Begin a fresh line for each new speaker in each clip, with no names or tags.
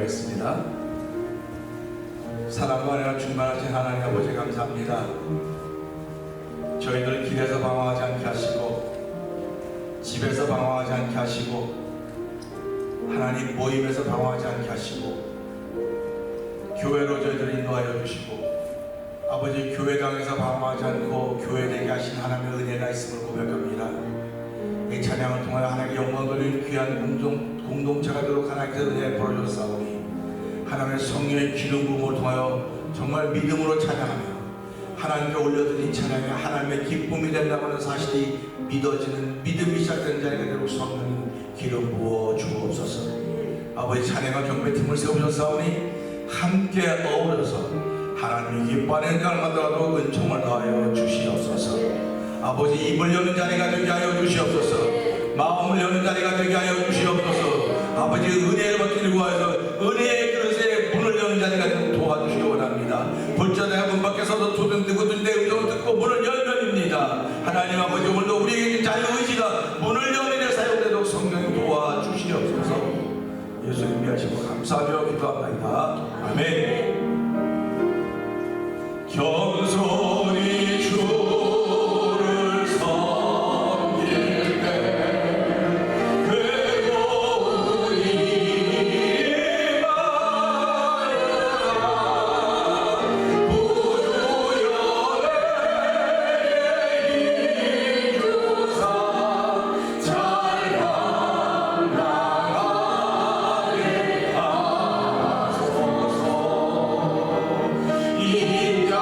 기도하겠습니다. 사랑과 은혜가 충만하신 하나님 아버지 감사합니다. 저희들 길에서 방황하지 않게 하시고, 집에서 방황하지 않게 하시고, 하나님 모임에서 방황하지 않게 하시고, 교회로 저희들을 인도하여 주시고, 아버지 교회당에서 방황하지 않고 교회 되게 하신 하나님의 은혜가 있음을 고백합니다. 이 찬양을 통하여 하나님의 영광을 돌리는 귀한 공동체가 되도록 하나님께서 은혜를 벌어주셨사오니, 하나님의 성령의 기름 부음을 통하여 정말 믿음으로 찬양하며 하나님께 올려드린 찬양이 하나님의 기쁨이 된다고 하는 사실이 믿어지는 믿음이 시작된 자리가 되도록 성령님 기름 부어 주옵소서. 아버지 찬양과 경배 팀을 세우셨사오니 함께 어우러서 하나님이 기뻐하는 날마다도 은총을 더하여 주시옵소서. 아버지 입을 여는 자리가 되게 하여 주시옵소서. 마음을 여는 자리가 되게 하여 주시옵소서. 아버지 은혜를 받기 위하여서 은혜의 그릇에 문을 여는 자리가 되도록 도와주시기 원합니다. 불자대가 문 밖에서도 두근두근 내 음성을 듣고 문을 열면입니다. 하나님 아버지 오늘도 우리에게 자유의지가 문을 여는 데 사용되도록 성령님 도와주시옵소서. 예수님 위하시고 감사하며 기도합니다. 아멘. 겸손히 주를 섬길 때 괴로움이 많아 부유연의 인주사 잘 감당하게 하소서. 인자만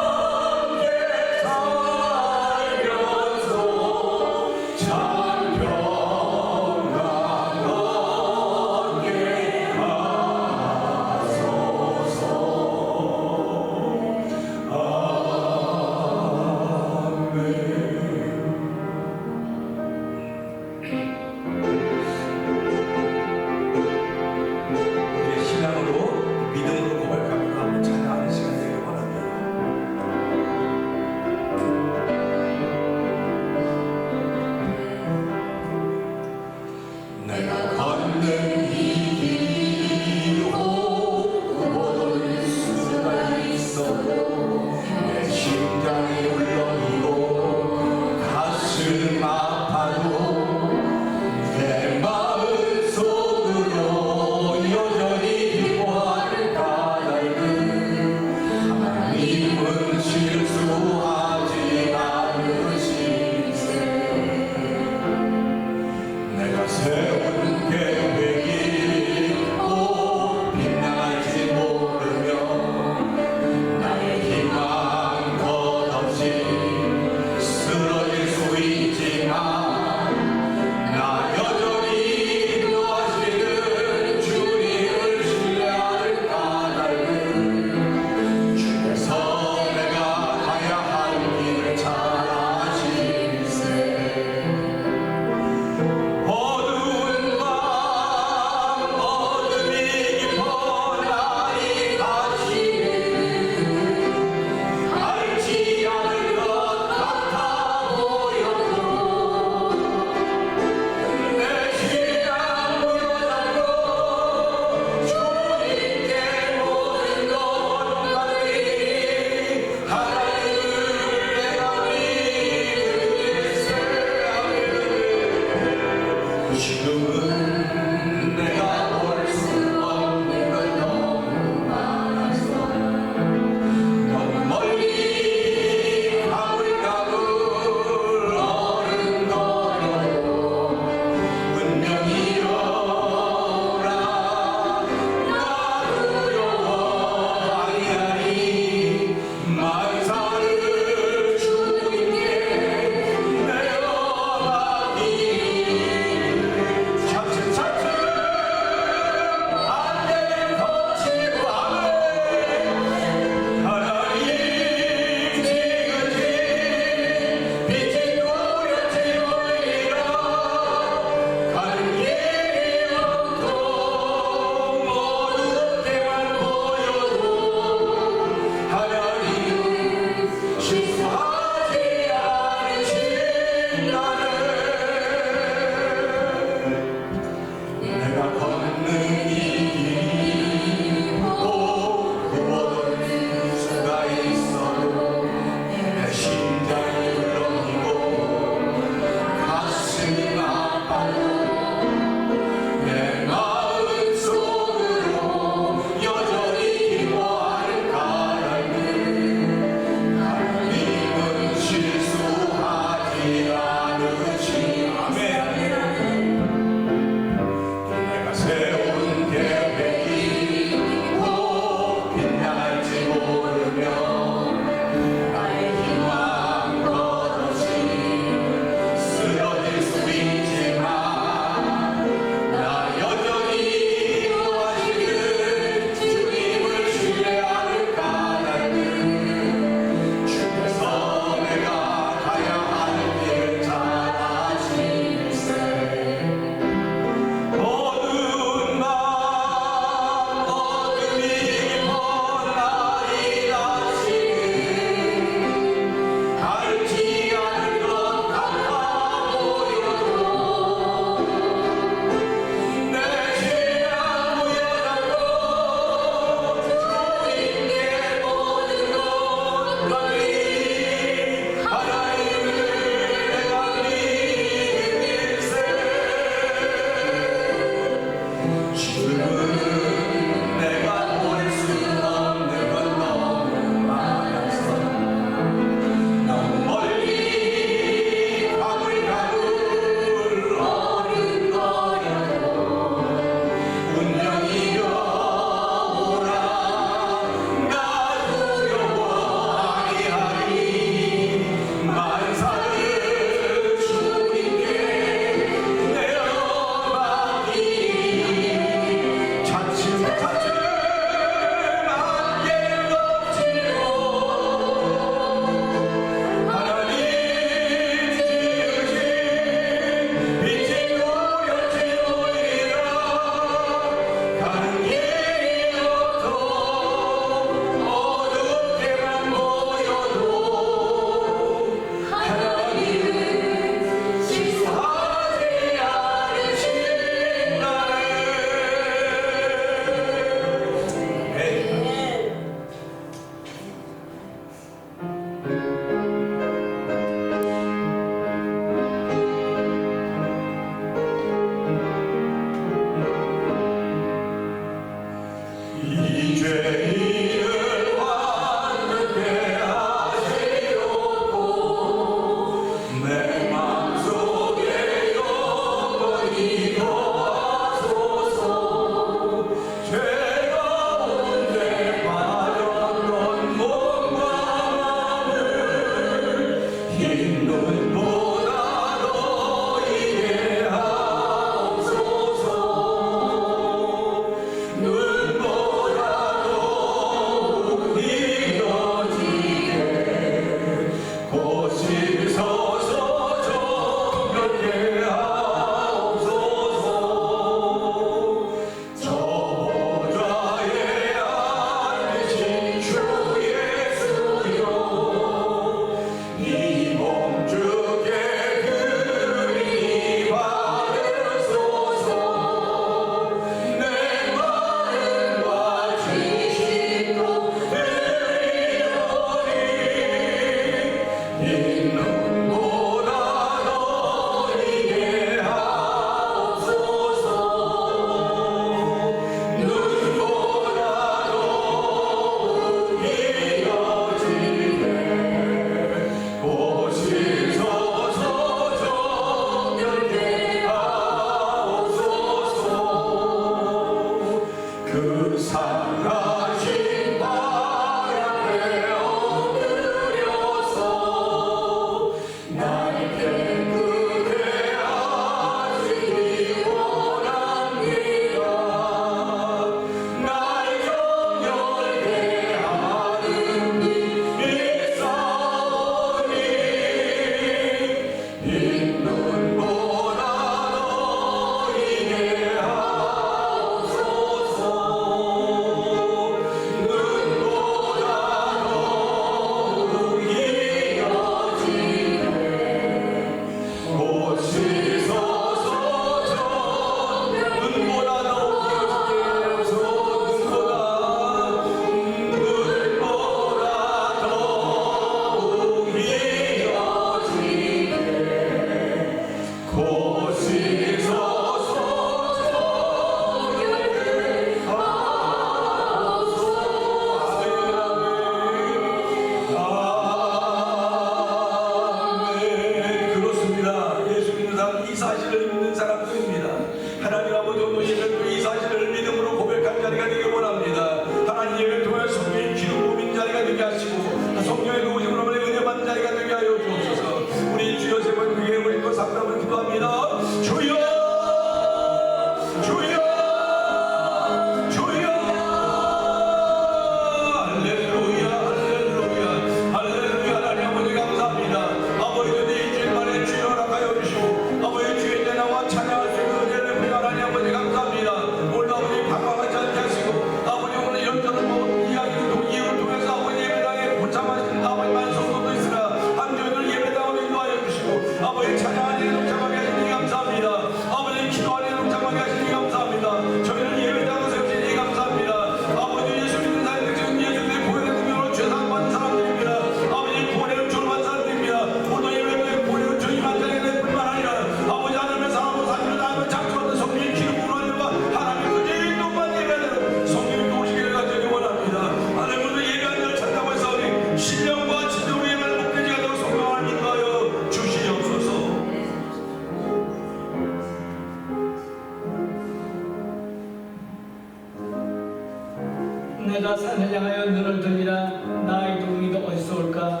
내가 산을 향하여 눈을 들리라. 나의 도움이 어디서 올까?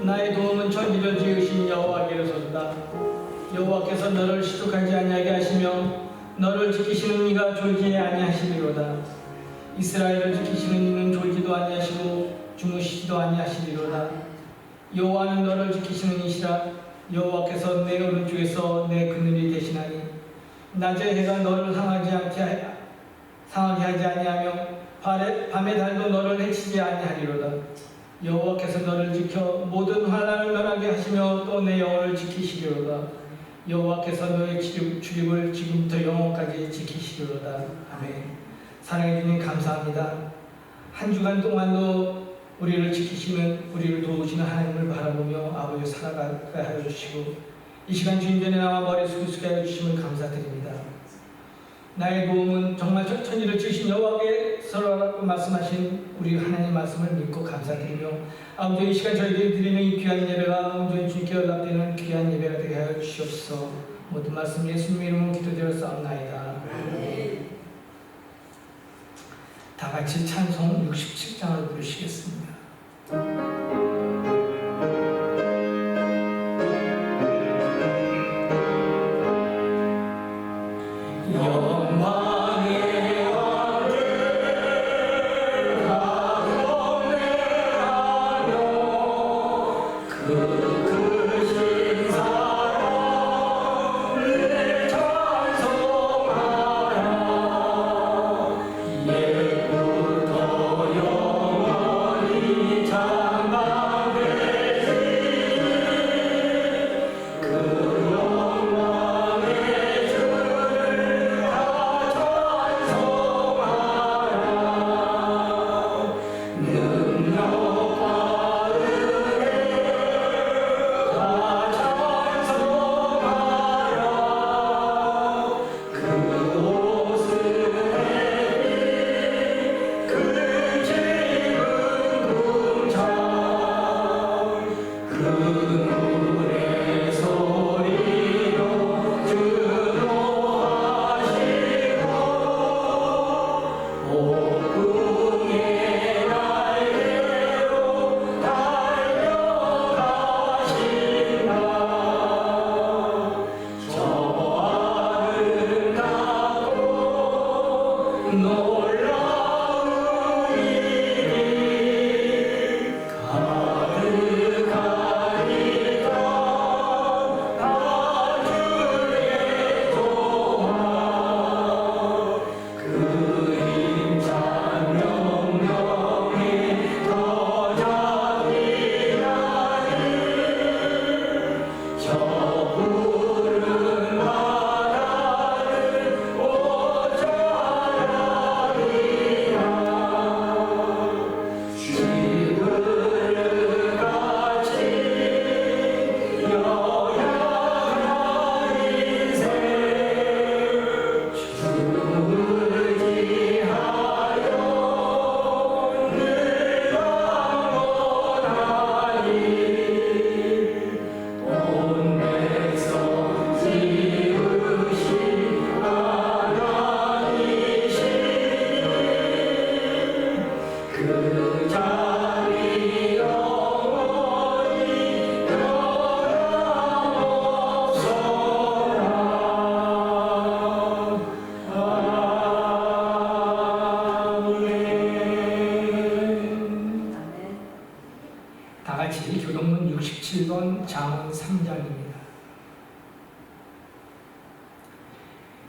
나의 도움은 천지를 지으신 여호와께로소이다. 여호와께서 너를 시tuk하지 아니하게 하시며 너를 지키시는 이가 졸지 아니하시리로다. 이스라엘을 지키시는 이는 졸지도 아니하시고 주무시지도 아니하시리로다. 여호와는 너를 지키시는 이시라. 여호와께서 내 오른쪽에서 내 그늘이 되시나니 낮에 해가 너를 상하게 하지 아니하며 밤의 달도 너를 해치지 아니하리로다. 여호와께서 너를 지켜 모든 환난을 면하게 하시며 또 내 영혼을 지키시리로다. 여호와께서 너의 출입을 지금부터 영원까지 지키시리로다. 아멘. 사랑해 주님 감사합니다. 한 주간 동안도 우리를 지키시는, 우리를 도우시는 하나님을 바라보며 아버지 살아가게 하여 주시고 이 시간 주님 전에 나와 머리 숙이게 하여 주심을 감사드립니다. 나의 도움은 정말 천지를 지으신 여호와께서라고 말씀하신 우리 하나님 말씀을 믿고 감사드리며 아버지 이 시간 저희들이 드리는 이 귀한 예배가 온전히 주님께 연락되는 귀한 예배가 되게 하여 주시옵소서. 모든 말씀 예수님 이름으로 기도드렸사옵나이다. 다 같이 찬송 67장을 부르시겠습니다. 노래 소리로 주도하시고 옥궁의 날개로 달려가신다. 저 아름답고 놀라운 일이 가득하니까 나주의 도와 그 힘찬 명령에 더 잡히나니 저 푸른 바다를 옷자락이라 지그릇같이 여양한 인생 주지하여 늘 영원하니 온 백성 지으신 하나님이시니 그 자리 영원히 아멘. 다 같이 교동문 67번 잠언 3장입니다.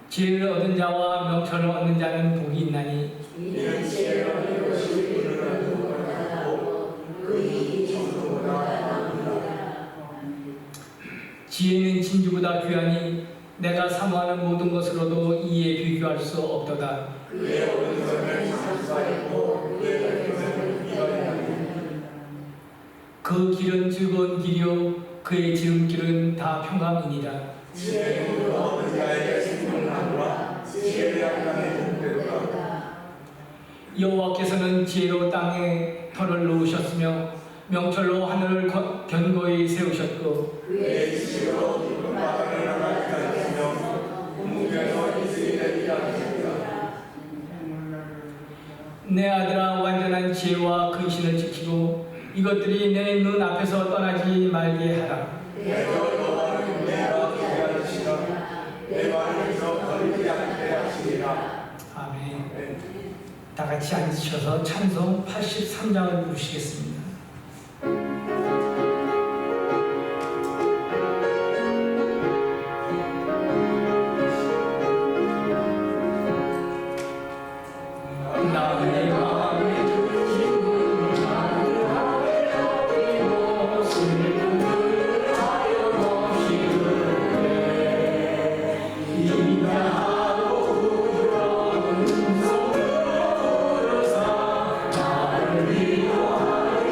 지혜를 얻은 자와 명철을 얻는 자는 복이 있나니
이는 지혜로 이것이 이르는 누구보다 나고 의인이 전부보다 나옵니다.
지혜는 진주보다 귀하니 내가 사모하는 모든 것으로도 이에 비교할 수 없도다.
그의 오른손에 상수가 있고 그의 왼손에 비가 있나니
그 길은 즐거운 길이요 그의 지름길은 다 평강이니라.
지혜는 얻은 자에게 생명나무라 지혜를 약간의 복되도다.
여호와께서는 지혜로 땅에 터를 놓으셨으며 명철로 하늘을 견고히 세우셨고
그의 지혜로 깊은 바다를 나가게 하시며 공중에서 이슬이 내리게 하시리라.
내 아들아 완전한 지혜와 근신을 지키고 이것들이 내 눈 앞에서 떠나지 말게 하라.
내가 여호와는 내가 되게 하시라. 내 말을 들어 버리지 않게 하시리라.
아멘. 다 같이 앉으셔서 찬송 83장을 부르시겠습니다. 나의 마음에 주시는 나를 하옵이고 슬픔을 하염없이 그래 인자하고 부드러운 음성으로 부르사 나를 위로하여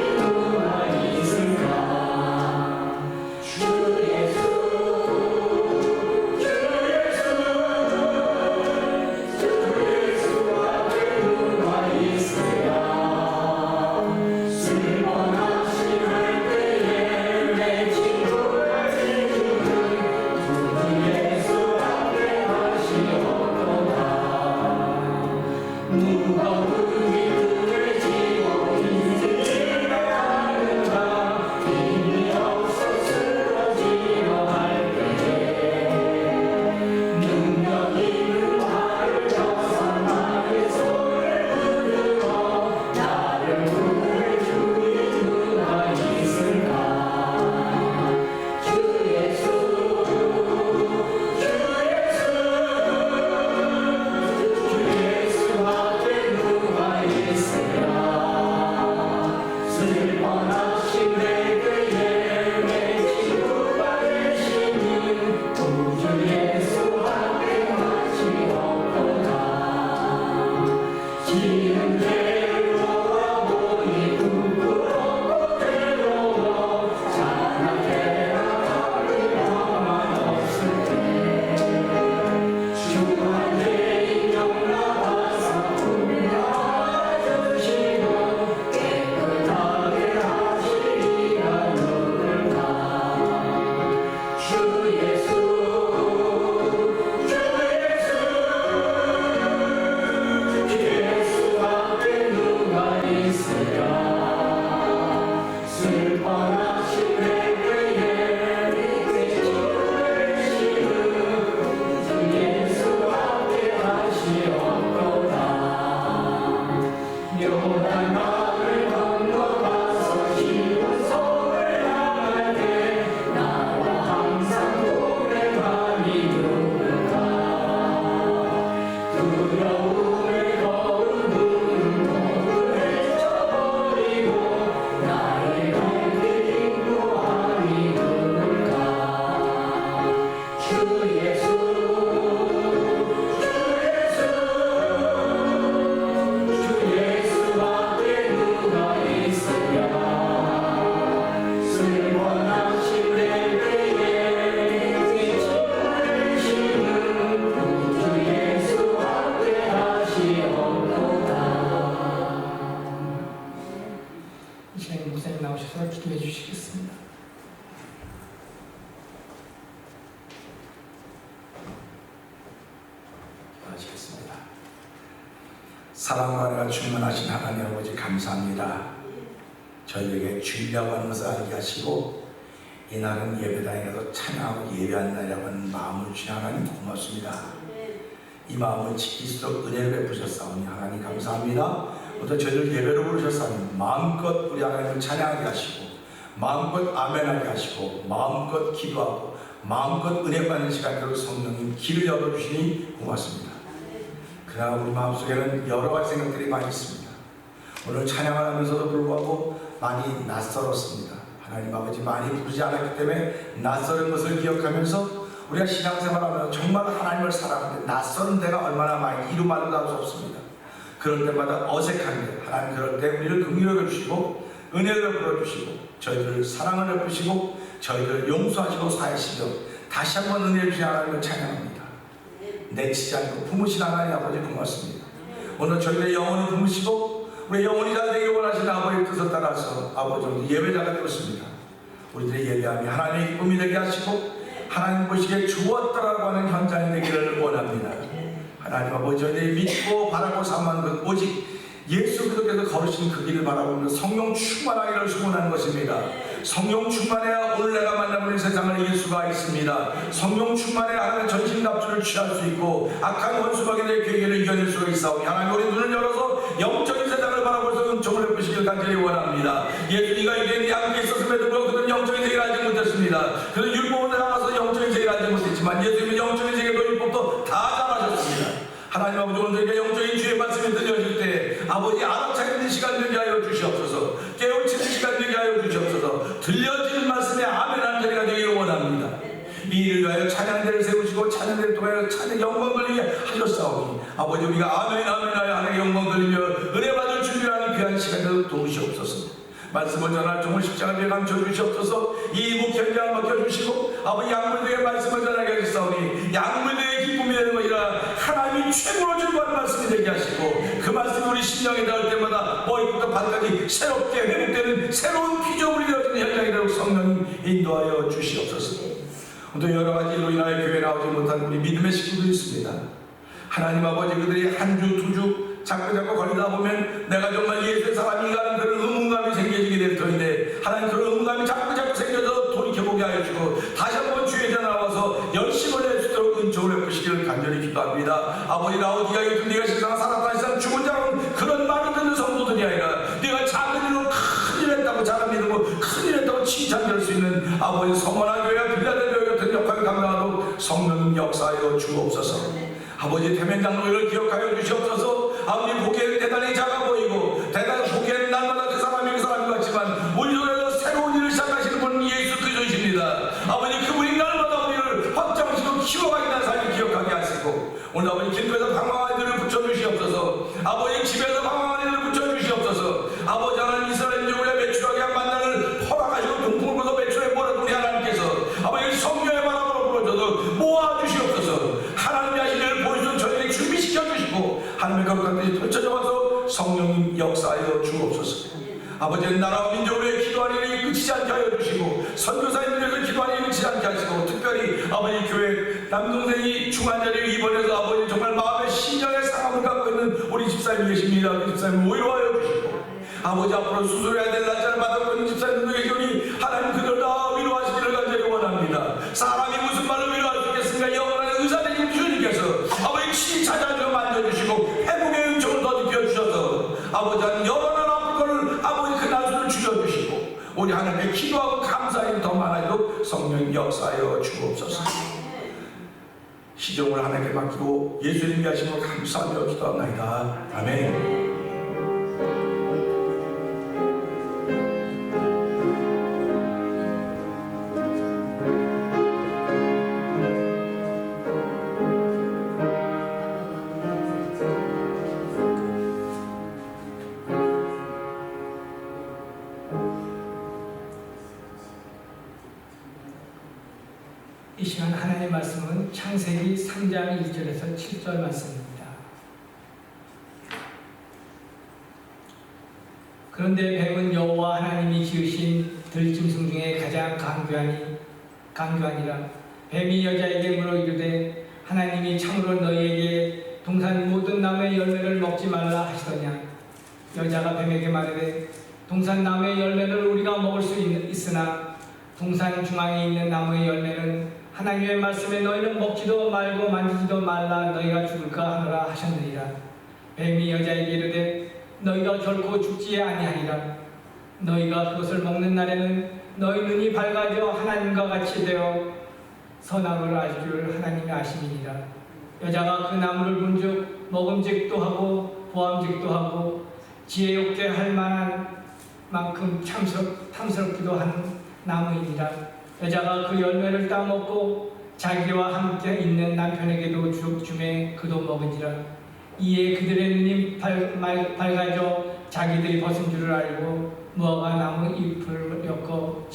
사랑과 은혜가 충만하신 하나님 아버지 감사합니다. 저희에게 주일이라고 하는 것을 알게 하시고 이날은 예배당에 가서 찬양하고 예배하는 날이라고 하는 마음을 주신 하나님 고맙습니다. 이 마음을 지킬 수 있도록 은혜를 베푸셨사오니 하나님 감사합니다. 오늘 저희를 예배로 부르셨사오니 마음껏 우리 하나님을 찬양하게 하시고 마음껏 아멘하게 하시고 마음껏 기도하고 마음껏 은혜 받는 시간대로 성령님 길을 열어주시니 고맙습니다. 그러나 우리 마음속에는 여러 가지 생각들이 많이 있습니다. 오늘 찬양을 하면서도 불구하고 많이 낯설었습니다. 하나님 아버지 많이 부르지 않았기 때문에 낯설은 것을 기억하면서 우리가 신앙생활하면 정말 하나님을 사랑하는데 낯설은 데가 얼마나 많이 이루 말로 할 수 없습니다. 그럴 때마다 어색한데 하나님 그럴 때 우리를 긍휼히 주시고 은혜를 베풀어주시고 저희들을 사랑을 베푸시고 저희들을 용서하시고 사하시며 다시 한번 은혜를 주신 하나님을 찬양합니다. 내치지 않고 품으신 하나님 아버지 고맙습니다. 오늘 저희의 영혼을 품으시고 우리 영혼이 잘 되길 원하시는 아버지의 뜻을 따라서 아버지 예배자가 되었습니다. 우리들의 예배함이 하나님의 기쁨이 되게 하시고 하나님 보시기에 주었다라고 하는 현장이 되기를 원합니다. 하나님 아버지 저희들이 믿고 바라고 사모하는 것 오직 예수 그리스도께서 걸으신 그 길을 바라보며 성령 충만하기를 소원하는 것입니다. 성령 충만해야 오늘 내가 만나보는 세상을 이길 수가 있습니다. 성령 충만해야 하나님의 전신갑주를 취할 수 있고 악한 원수박인의 괴계를 이겨낼 수가 있사오니 하나님 우리 눈을 열어서 영적인 세상을 바라보면서 은총을 베푸시길 간절히 원합니다. 예수님과 이제 양쪽에 있었음에도 불구하고 그들은 영적인 세계를 알지 못했습니다. 그는 율법을 따라가서 영적인 세계를 알지 못했지만 예수님은 영적인 세계도 율법도 다 잘하셨습니다. 하나님 아버지 오늘 저희가 영적인 주의 말씀이 들려질 때 아버지 알아차리는 시간 되게 하여 주시옵소서. 깨우치는 시간 되게 하여 주시옵소서. 들려지는 말씀에 아멘하는 자리가 되기를 원합니다. 이 일을 위하여 찬양대를 세우시고 찬양대를 통하여 찬양 영광 돌리게 하셨사오니 아버지 우리가 아멘 아멘하여 하나님의 영광 돌리며 은혜 받을 준비하는 귀한 시간을 도우시옵소서. 말씀을 전할 종을 십자가에 감춰 주시옵소서. 이 목현장을 맡겨주시고 아버지 양물들에게 말씀을 전하게 하시사오니 양물들의 기쁨이 되는 것이라 하나님이 최고로 즐거워하는 말씀이 되게 하시고 그 말씀이 우리 심령에 닿을 때마다 머리부터 발까지 새롭게 회복되는 새로운 피조물이 되어지는 현장이 되도록 성령님 인도하여 주시옵소서. 또 여러 가지 일로 인하여 교회에 나오지 못한 우리 믿음의 식구들이 있습니다. 하나님 아버지 그들이 한 주 두 주 자꾸 걸리다 보면 내가 정말 예수의 사람인가 하는 그런 의문감이 생겨지게 될 터인데 하나님 그런 의문감이 자꾸 생겨서 돌이켜보게 하여 주고 다시 한번 주의 전에 나와서 열심을 낼 수 있도록 은총을 베푸시기를 간절히 기도합니다. 아버지 라오디가에 네가 세상에 살았다 세상 죽은 자는 그런 말을 듣는 성도들이 아니라 네가 작은 일로 큰일 했다고 작은 일로 큰일 했다고 칭찬될 수 있는 아버지 성원한 교회와 빌라델비아 같은 역할을 감당하도록 성령 역사하여 주옵소서. 아버지 태면장로를 기억하여 주시옵소서. 아버지 보기에는 대단히 작아 보이고 대단히 보기에는 날마다 그 사람이 그 사람 같지만 우리 속에서 새로운 일을 시작하시는 분은 예수 그리스도이십니다. 아버지 그분이 날마다 우리를 확장시키고 키워가기는 삶을 기억하게 하시고 오늘 아버지 길거리에서 방황한 이들을 붙여주시옵소서. 아버지 집에서 방황한 이들을 붙여주시옵소서. 아버지 하나님 이스라엘 민족을 매출하게 한 만나를 허락하시고 동풍을 거둬 매출해 보라도 우리 하나님께서 아버지 성령의 바람으로 불어줘도 모아주시옵소서. 하나님의 하시기를 보여주는 저희에게 준비시켜주시고 하나님의 거룩한 뜻이 펼쳐져서 성령님 역사하여 주옵소서. 아버지는 나라와 민족을 위해 기도하는 일이 끝이지 않게 하여 주시고 선교사님을 위해서 기도하는 일이 끝이지 않게 하시고 특별히 아버지 교회 남동생이 중환자리에 입원해서 아버지 정말 마음의 심령의 상함을 갖고 있는 우리 집사님이 계십니다. 그 집사님 위로하여 주시고 아버지 앞으로 수술해야 될 날짜를 받았고 있는 집사님도 계시니 하나님 그들 다 위로하시기를 간절히 원합니다. 사람이 무슨 말로 위로할 수 있겠습니까? 영원한 의사되신 주님께서 아버지 친히 찾아주어 만져주시고 회복의 은총을 더듬혀 주셔서 아버지 한 여러 날 아플 거를 아버지 그 날수를 줄여주시고 우리 하나님께 기도하고 감사히 더 많아도 성령 역사하여 주옵소서. 시종을 하나님께 맡기고 예수님께 하시고 감사하며 기도합니다. 아멘.
이 시간 하나님의 말씀은 창세기 3장 2절에서 7절 말씀입니다. 그런데 뱀은 여호와 하나님이 지으신 들짐승 중에 가장 강교하니라. 뱀이 여자에게 물어 이르되 하나님이 참으로 너희에게 동산 모든 나무의 열매를 먹지 말라 하시더냐. 여자가 뱀에게 말하되 동산 나무의 열매를 우리가 먹을 수 있으나 동산 중앙에 있는 나무의 열매는 하나님의 말씀에 너희는 먹지도 말고 만지지도 말라 너희가 죽을까 하노라 하셨느니라. 뱀이 여자에게 이르되 너희가 결코 죽지 아니하리라. 너희가 그것을 먹는 날에는 너희 눈이 밝아져 하나님과 같이 되어 선악을 알 줄 하나님이 아심이니라. 여자가 그 나무를 본즉 먹음직도 하고 보암직도 하고 지혜롭게 할 만한 만큼 탐스럽기도 한 나무이니라. 여자가 그 열매를 따먹고 자기와 함께 있는 남편에게도 주매 그도 먹은지라. 이에 그들의 눈이 밝아져 자기들이 벗은 줄을 알고 무화과 나무 잎을 엮어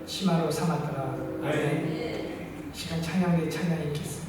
치마로 삼았더라. 아멘. 시간 찬양대 찬양 읽겠습니다.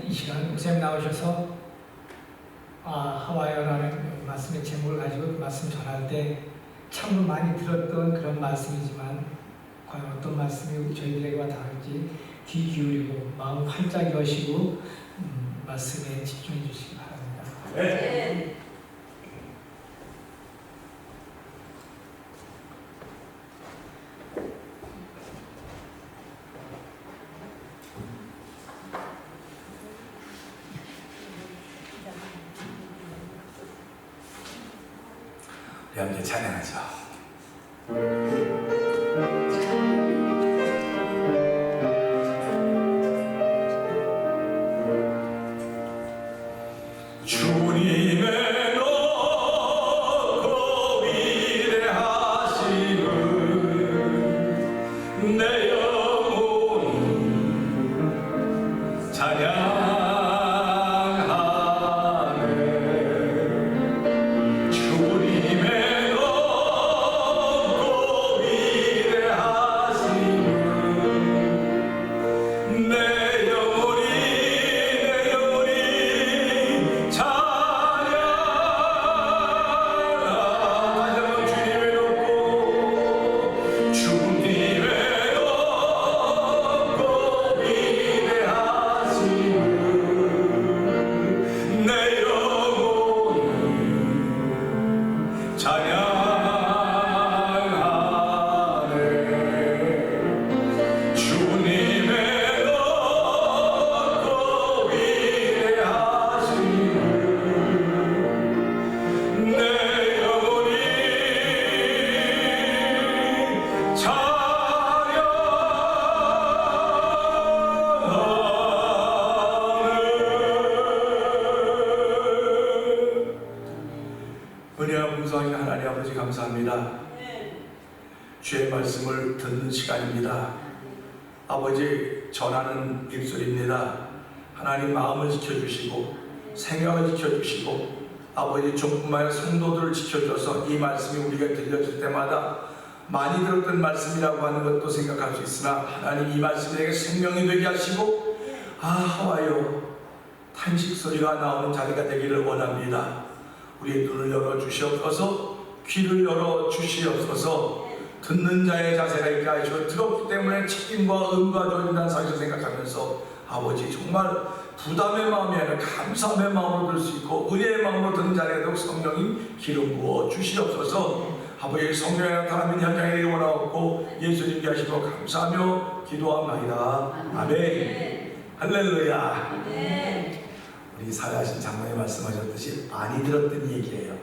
이 시간 목사님 나오셔서 하와이어라는 말씀의 제목을 가지고 그 말씀 전할 때 참으로 많이 들었던 그런 말씀이지만 과연 어떤 말씀이 저희들에게 와닿을지 귀 기울이고 마음 활짝 여시고 말씀에 집중해 주시기 바랍니다.
네.
우리 함께 찬양하죠. 주님의 높고 위대하심을 내 영혼이 찬양하네. 주님의 높고 위대하심을 내 영혼이 은혜와 풍성하신 하나님 아버지 감사합니다. 주의 말씀을 듣는 시간입니다. 아버지 전하는 입술입니다. 하나님 마음을 지켜주시고 생각을 지켜주시고 아버지 조금만 아니라 성도들을 지켜줘서 이 말씀이 우리가 들려질 때마다 많이 들었던 말씀이라고 하는 것도 생각할 수 있으나 하나님 이 말씀이 내게 생명이 되게 하시고 하와요 탄식 소리가 나오는 자리가 되기를 원합니다. 우리의 눈을 열어주시옵소서, 귀를 열어주시옵소서. 듣는 자의 자세가 있게 하시고 들었기 때문에 책임과 의무가 조인다는 사실을 생각하면서 아버지 정말 부담의 마음이 아니라 감사함의 마음으로 들 수 있고 은혜의 마음으로 듣는 자리에도 성령님 기름 부어 주시옵소서. 아버지 성령의 나타나는 현장에 원하옵고 예수님께 하시고 감사하며 기도합니다. 아멘. 할렐루야. 우리 살아가신 장로님 말씀하셨듯이 많이 들었던 얘기예요.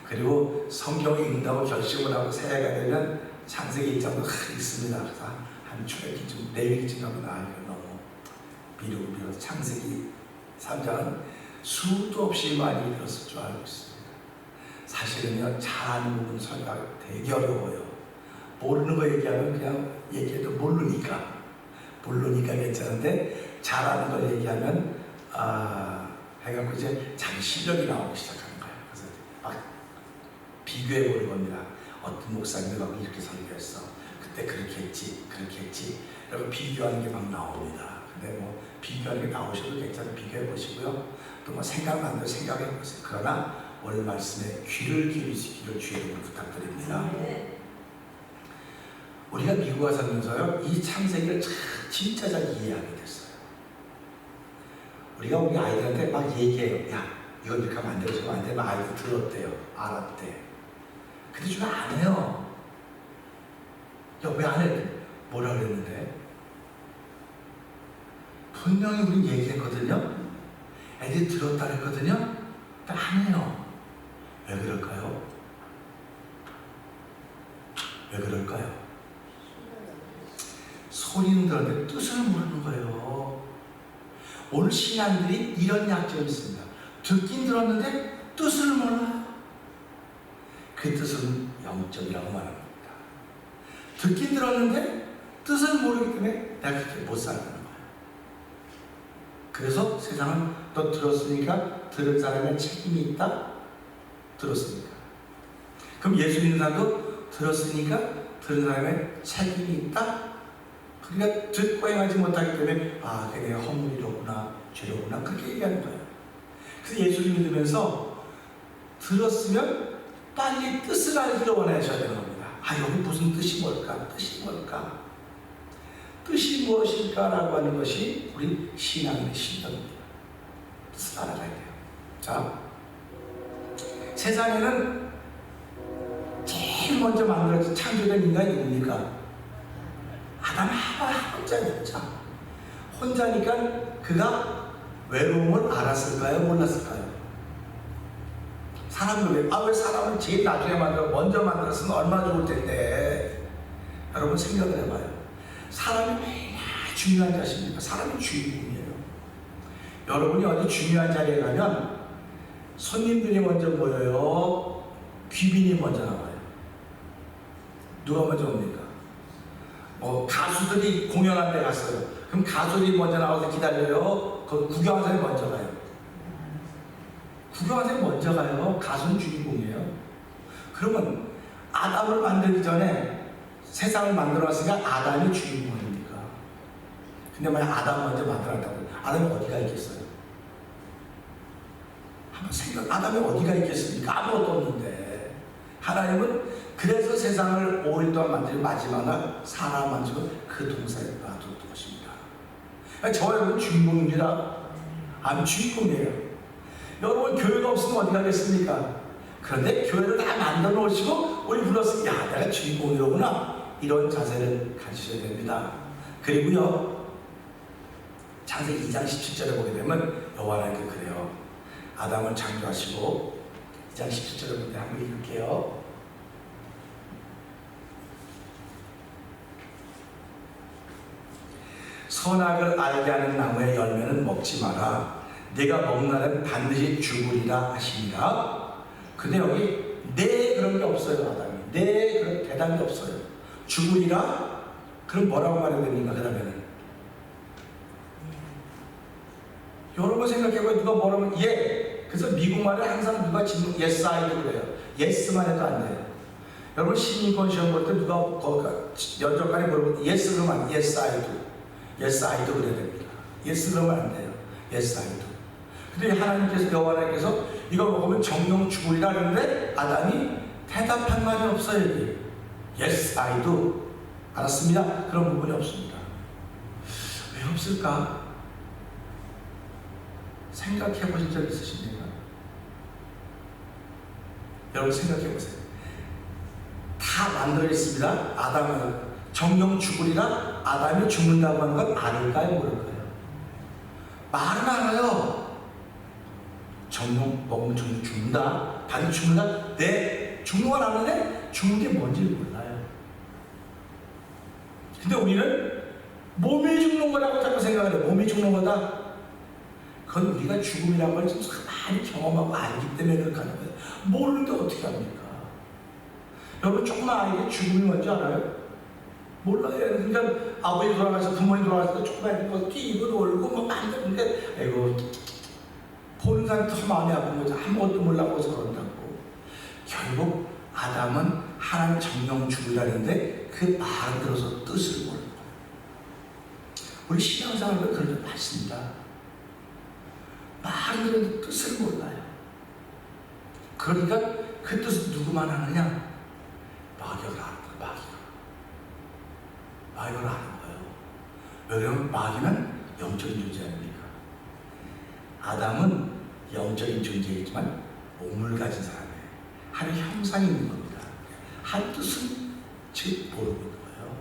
그리고 성경이 읽는다고 결심을 하고 새해가 되면 창세기 1장도 있습니다. 그래서 한 초회기쯤 레위기쯤 가면 이거 너무 미루고 창세기 3장은 수도 없이 많이 들었을 줄 알고 있습니다. 사실은요 잘하는 부분 설교가 되게 어려워요. 모르는 거 얘기하면 그냥 얘기해도 모르니까 괜찮은데 잘하는 걸 얘기하면 해갖고 이제 자기 실력이 나오기 시작하는 거예요. 그래서 막 비교해 보는 겁니다. 어떤 목사님이 막 이렇게 설교했어. 그때 그렇게 했지. 그리고 비교하는 게 막 나옵니다. 근데 뭐 비교하는 게 나오셔도 괜찮아요. 비교해 보시고요. 또 뭐 생각만 해도 생각해 보세요. 그러나 오늘 말씀에 귀를 기울이시기를 주의 이름으로 부탁드립니다. 우리가 미국 와서 살면서요 이 창세기를 진짜 잘 이해하게 됐어요. 우리가 우리 아이들한테 막 얘기해요. 야, 이거 이렇게 하면 안 되고 저거 안 되면 아이들 들었대요. 알았대. 근데 지금 안 해요. 야, 왜 안 해? 뭐라 그랬는데? 분명히 우린 얘기했거든요. 애들이 들었다 그랬거든요. 근데 안 해요. 왜 그럴까요? 소리는 들었는데 뜻을 모르는 거예요. 오늘 신앙들이 이런 약점이 있습니다. 듣긴 들었는데 뜻을 몰라요. 그 뜻은 0점이라고 말합니다. 듣긴 들었는데 뜻을 모르기 때문에 내가 그렇게 못 살아가는 거예요. 그래서 세상은 너 들었으니까 들은 사람의 책임이 있다? 들었으니까. 그럼 예수 믿는 사람도 들었으니까 들은 사람의 책임이 있다? 그러니까 듣고 행하지 못하기 때문에 그게 내가 허물이로구나, 죄로구나 그렇게 얘기하는 거예요. 그래서 예수를 믿으면서 들었으면 빨리 뜻을 알기를 원하셔야 되는 겁니다. 여기 무슨 뜻이 뭘까? 뜻이 무엇일까라고 하는 것이 우리 신앙의 신전입니다. 뜻을 알아가야 돼요. 자, 세상에는 제일 먼저 만들어진 창조된 인간이 누굽니까? 아담 하와 혼자였죠. 혼자니까 그가 외로움을 알았을까요? 몰랐을까요?
사람들 왜 사람을 제일 나중에 만들어 먼저 만들었으면 얼마나 좋을 텐데. 여러분 생각을 해봐요. 사람이 얼마나 중요한 자식입니까? 사람이 주인공이에요. 여러분이 어디 중요한 자리에 가면 손님들이 먼저 모여요? 귀빈이 먼저 나와요? 누가 먼저 옵니까? 가수들이 공연한 데 갔어요. 그럼 가수들이 먼저 나와서 기다려요? 그 구경한 사람이 먼저 가요? 구경한 사람이 먼저 가요? 가수는 주인공이에요. 그러면 아담을 만들기 전에 세상을 만들어놨으니까 아담이 주인공입니까? 근데 만약 아담 먼저 만들었다고 아담이 어디가 있겠어요? 한번 아담이 어디가 있겠습니까? 아무것도 없는데. 하나님은 그래서 세상을 5일 동안 만들고 마지막 날 사람 만들고 그 동산에 놔둘 것입니다. 저 여러분 주인공입니다. 주인공이에요. 여러분 교회가 없으면 어디 가겠습니까? 그런데 교회를 다 만들어 놓으시고 우리 불렀으니 내가 주인공이로구나. 이런 자세를 가지셔야 됩니다. 그리고요, 창세기 2장 17절에 보게 되면 여호와 하나님께 그래요. 아담을 창조하시고 2장 17절에 보게 한번 읽을게요. 선악을 알게 하는 나무의 열매는 먹지 마라. 네가 먹는 날은 반드시 죽으리라 하시니라. 근데 여기 네 그런 게 없어요. 아담이 네 그런 대답이 없어요. 죽으리라? 그럼 뭐라고 말해야 됩니까? 그 다음에는 여러분 생각해봐요. 누가 뭐라면 그래서 미국말을 항상 누가 질문 yes I도 그래요. yes만 해도 안 돼요. 여러분 시민권 시험 볼 때 누가 연접관에 물어보면 yes 그러면 안 돼요. yes I도 그래야 됩니다. yes 그러면 안 돼요. yes I도. 근데 하나님께서 여호와 하나님께서 이거 먹으면 정령 죽으리라 하는데 아담이 대답한 말이 없어요. 여기 yes I도. 알았습니다. 그런 부분이 없습니다. 왜 없을까? 생각해 보신 적 있으십니까? 여러분 생각해 보세요. 다 만들어 있습니다. 아담은 정령 죽으리라. 아담이 죽는다고 하는 건 아닐까요? 모를까요? 말은 알아요. 정령 먹으면 정령 죽는다. 반드시 죽는다. 네, 죽는 건 아는데 죽는 게 뭔지 몰라요. 근데 우리는 몸이 죽는 거라고 자꾸 생각을 해요. 몸이 죽는 거다. 그건 우리가 죽음이라는 걸 좀 많이 경험하고 알기 때문에 그렇게 하는 거예요. 모르는데 어떻게 합니까? 여러분 조그만 아이가 죽음이 뭔지 알아요? 몰라요. 그러니까 아버지 돌아가서 부모님 돌아가서 조그만 애들 뛰고 놀고 뭐 만드는데 아이고 보는 사람이 더 마음이 아픈 거죠. 아무것도 몰라고 그런다고. 결국 아담은 하나님 정령 죽으라는데 그 말을 들어서 뜻을 모르는 거예요. 우리 신앙생활도 그런 게 많습니다. 말을 들어도 뜻을 몰라요. 그러니까 그 뜻을 누구만 아느냐? 마귀가 아는 거예요. 마귀가 아는 거예요. 왜냐하면 마귀는 영적인 존재 아닙니까? 아담은 영적인 존재이지만 몸을 가진 사람이에요. 하나의 형상이 있는 겁니다. 한 뜻은 즉 모르고 있는 거예요.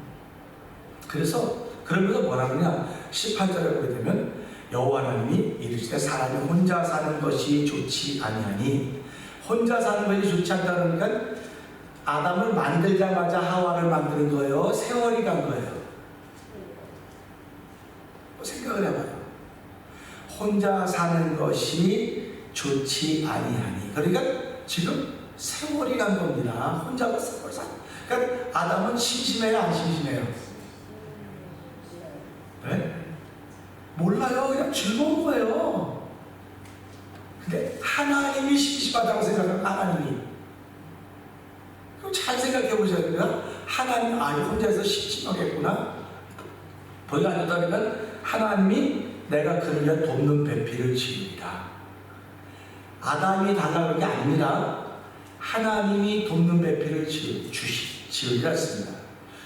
그래서 그러면서 뭐라 그러냐? 18절에 보게 되면 여호와 하나님이 이르시되 사람이 혼자 사는 것이 좋지 아니하니. 혼자 사는 것이 좋지 않다 그러니까 아담을 만들자마자 하와를 만드는 거예요? 세월이 간 거예요? 생각을 해봐요. 혼자 사는 것이 좋지 아니하니. 그러니까 지금 세월이 간 겁니다. 혼자가 세월 사. 그러니까 아담은 심심해요? 안 심심해요? 네? 몰라요. 그냥 즐거운 거예요. 근데 하나님이 심심하다고 생각하면 하나님이. 그럼 잘 생각해 보셔야 돼요. 하나님, 혼자서 심심하겠구나. 보이가 안 된다면 하나님이 내가 그를 위해 돕는 배필을 지으리라. 아담이 달라는 게 아닙니다. 하나님이 돕는 배필을 지으리라 했습니다.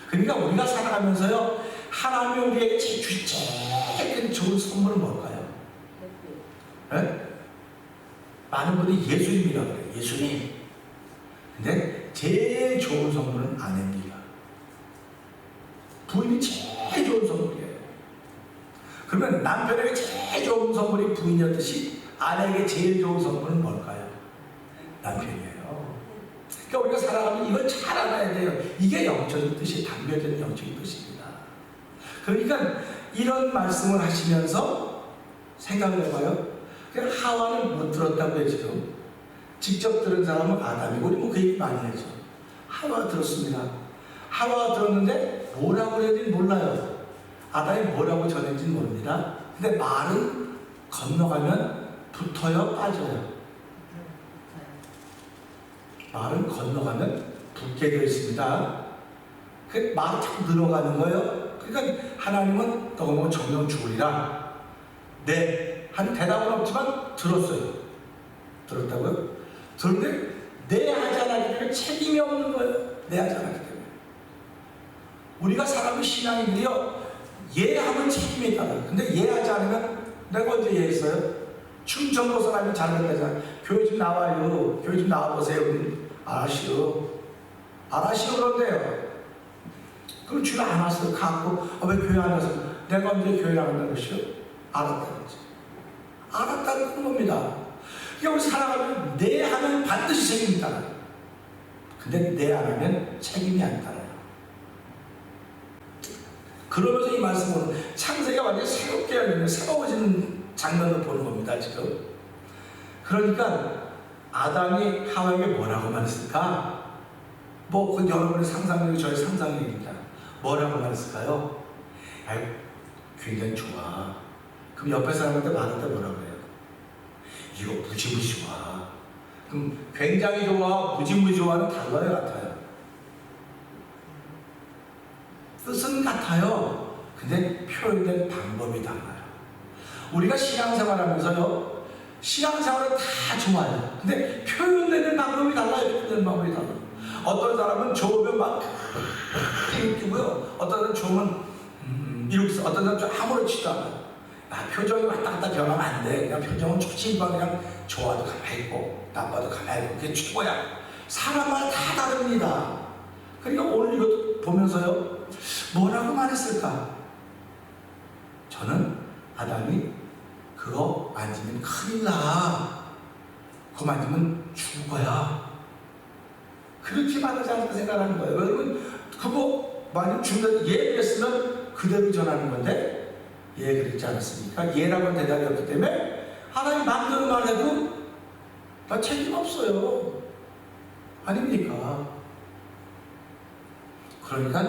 그러니까 우리가 살아가면서요, 하나님이 우리에게 제일 좋은 선물은 뭘까요? 네? 많은 분들이 예수님이라고 그래요. 예수님. 근데 제일 좋은 선물은 아내입니다. 부인이 제일 좋은 선물이에요. 그러면 남편에게 제일 좋은 선물이 부인이었듯이 아내에게 제일 좋은 선물은 뭘까요? 남편이에요. 그러니까 우리가 살아가면 이걸 잘 알아야 돼요. 이게 영적인 뜻이 담겨진 영적인 뜻입니다. 그러니까 이런 말씀을 하시면서 생각을 해봐요. 하와는 못 들었다고요 지금. 직접 들은 사람은 아담이고 우리 뭐 그 얘기 많이 하죠. 하와가 들었습니다. 하와가 들었는데 뭐라고 해야지 몰라요. 아담이 뭐라고 전했는지 모릅니다. 근데 말은 건너가면 붙어요, 빠져요. 말은 건너가면 붙게 되어 있습니다. 그 말이 자꾸 늘어가는 거예요. 그러니까 하나님은 너무 정령 죽으리라. 네, 한 대답은 없지만 들었어요. 들었다고요? 들었는데 내 하지 않았기 때문에 책임이 없는 거예요. 내 하지 않았기 때문에. 우리가 사람의 신앙인데요, 예하면 책임이 있다고요. 근데 예하지 않으면 내가 언제 예했어요? 춤천 벗어나면 잘못되잖아요. 교회 좀 나와요. 교회 좀 나와보세요. 알았시오. 알았시오 그런데요. 그럼 주를 안 왔어요. 갖고 왜 교회 안 와서 내가 언제 교회 나간다고 했어요? 알았다는 거지. 알았다는 겁니다. 그러니까 우리 살아가면 내 하면 반드시 책임이 따라요. 근데 내 안 하면 책임이 안 따라요. 그러면서 이 말씀은 창세가 완전히 새롭게 열리는 새로워지는 장면을 보는 겁니다 지금. 그러니까 아담이 하와에게 뭐라고 말했을까? 뭐 그 여러분의 상상력이 저의 상상력입니다. 뭐라고 말했을까요? 아유 굉장히 좋아. 그럼 옆에 사람한테 말할 때 뭐라고 해요? 이거 무지무지 좋아. 그럼 굉장히 좋아, 무지무지 좋아는 달라요, 같아요? 뜻은 같아요. 근데 표현된 방법이 달라요. 우리가 신앙생활하면서요, 신앙생활은 다 좋아요. 근데 표현되는 방법이 달라요. 표현되는 방법이 달라요. 어떤 사람은 좋으면 막 웃기고요. 어떤 사람은 좋으면 이렇게 써. 어떤 사람은 좀 아무렇지도 않아요. 표정이 왔다 갔다 변하면 안 돼. 그냥 표정은 초침방 그냥 좋아도 가만히 있고 나빠도 가만히 있고 그게 최고야. 사람마다 다 다릅니다. 그러니까 오늘 이것도 보면서요, 뭐라고 말했을까? 저는 아담이 그거 만지면 큰일 나. 그거 만지면 죽어야. 그렇게 말하지 않을까 생각하는 거예요. 여러분, 그거 만약 죽는다고 예했으면 그대로 전하는 건데, 예, 그랬지 않았습니까? 예라고 대답이 없기 때문에 하나님 마음대로 말해도 나 책임 없어요. 아닙니까? 그러니까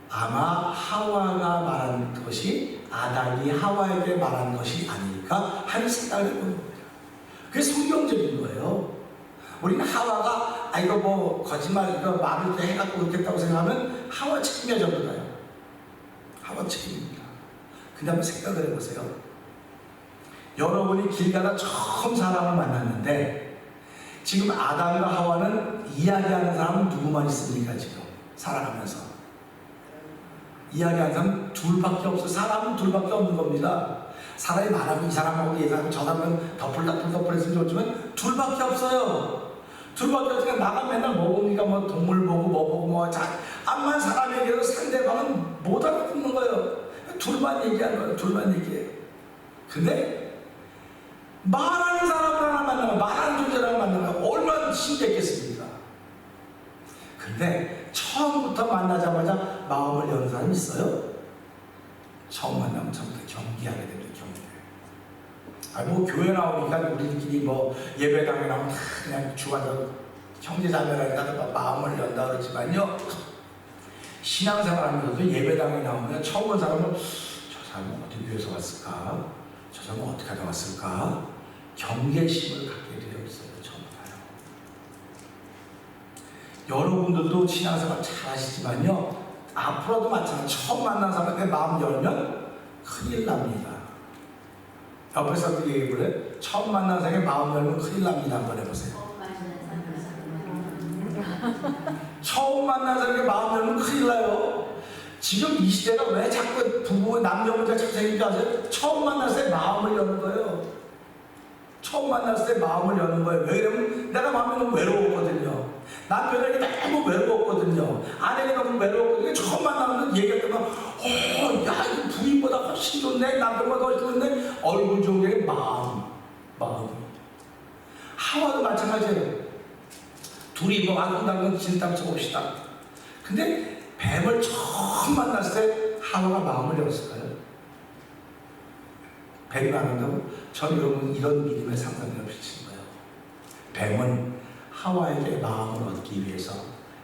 아마 하와가 말한 것이 아담이 하와에게 말한 것이 아닐까 하는 생각을 해보는 겁니다. 그게 성경적인 거예요. 우리는 하와가 이거 뭐 거짓말 이거 말을 해갖고 그렇겠다고 생각하면 하와 책임이야 전부 다요. 하와 책임입니다. 그 다음에 생각을 해보세요. 여러분이 길 가다 처음 사람을 만났는데 지금 아담과 하와는 이야기하는 사람은 누구만 있습니까? 지금 살아가면서 이야기하는 사람은 둘밖에 없어요. 사람은 둘밖에 없는 겁니다. 사람이 많으면 이 사람하고 이 사람 저 사람은 덮을했으면 좋지만 둘밖에 없어요. 둘밖에 없으니까 나가 맨날 뭐 봅니까? 뭐 동물 보고 뭐 보고 뭐 암만 사람에게도 상대방은 못 알아듣는 거예요. 둘만 얘기하는 거예요. 둘만 얘기해요. 근데 말하는 사람을 하나 만나면 말하는 존재를 만나면 얼마나 신기했겠습니까? 근데 처음부터 만나자마자 마음을 여는 사람이 있어요? 처음 만나면 처음부터 경계하게 됩니다. 경계. 뭐 교회 나오니까 우리끼리 뭐 예배당에 나오면 다 그냥 주관적으로 형제자매라니까 마음을 연다 그러지만요, 신앙생활하면서도 예배당에 나오면 처음 온 사람은 저 사람은 어디 교회에서 왔을까? 저 사람은 어떻게 하다 왔을까? 경계심을 갖게 되어 있어요. 처음부터요. 여러분들도 신앙생활 잘 하시지만요, 앞으로도 마찬가지로 처음 만난 사람에게 마음 열면 큰일 납니다. 옆에 사람들 얘기해볼래? 처음 만난 사람에게 마음 열면 큰일 납니다. 한번 해보세요. 처음 만난 사람에게 마음 열면 큰일 나요. 지금 이 시대가 왜 자꾸 부부, 남녀 문제가 자꾸 생기는지 아세요? 처음 만났을 때 마음을 여는 거예요. 처음 만났을 때 마음을 여는 거예요. 왜냐면 내가 마음이 너무 외로웠거든요. 남편에게 너무 외로웠거든요. 아내가 너무 외로웠거든요. 처음 만나면 얘기할 때만 야 이거 부인보다 훨씬 좋네. 남편보다 훨씬 좋네. 얼굴 좋은 게 마음. 하와도 마찬가지예요. 둘이 뭐 안군당근 진땀 쳐봅시다. 근데 뱀을 처음 만났을 때 하와가 마음을 열었을까요? 뱀이 말한다고? 전 여러분 이런 믿음의 상상력을 비치는 거예요. 뱀은 하와에게 마음을 얻기 위해서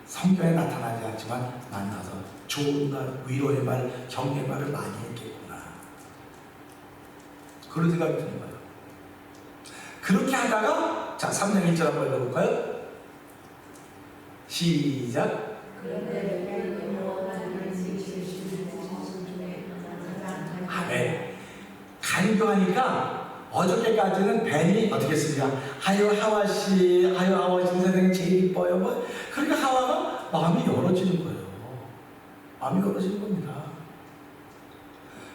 성경에 나타나지 않지만 만나서 좋은 말, 위로의 말, 격려의 말을 많이 했겠구나. 그런 생각이 드는 거예요. 그렇게 하다가 자 3장 1절 한번 읽어볼까요? 시작. 아멘. 간교하니까 어저께까지는 뱀이 어떻게 했습니까? 하여 하와씨, 하여 하와씨 선생님 제일 이뻐요. 뭐 그러니까 하와가 마음이 열어지는 거예요. 마음이 열어지는 겁니다.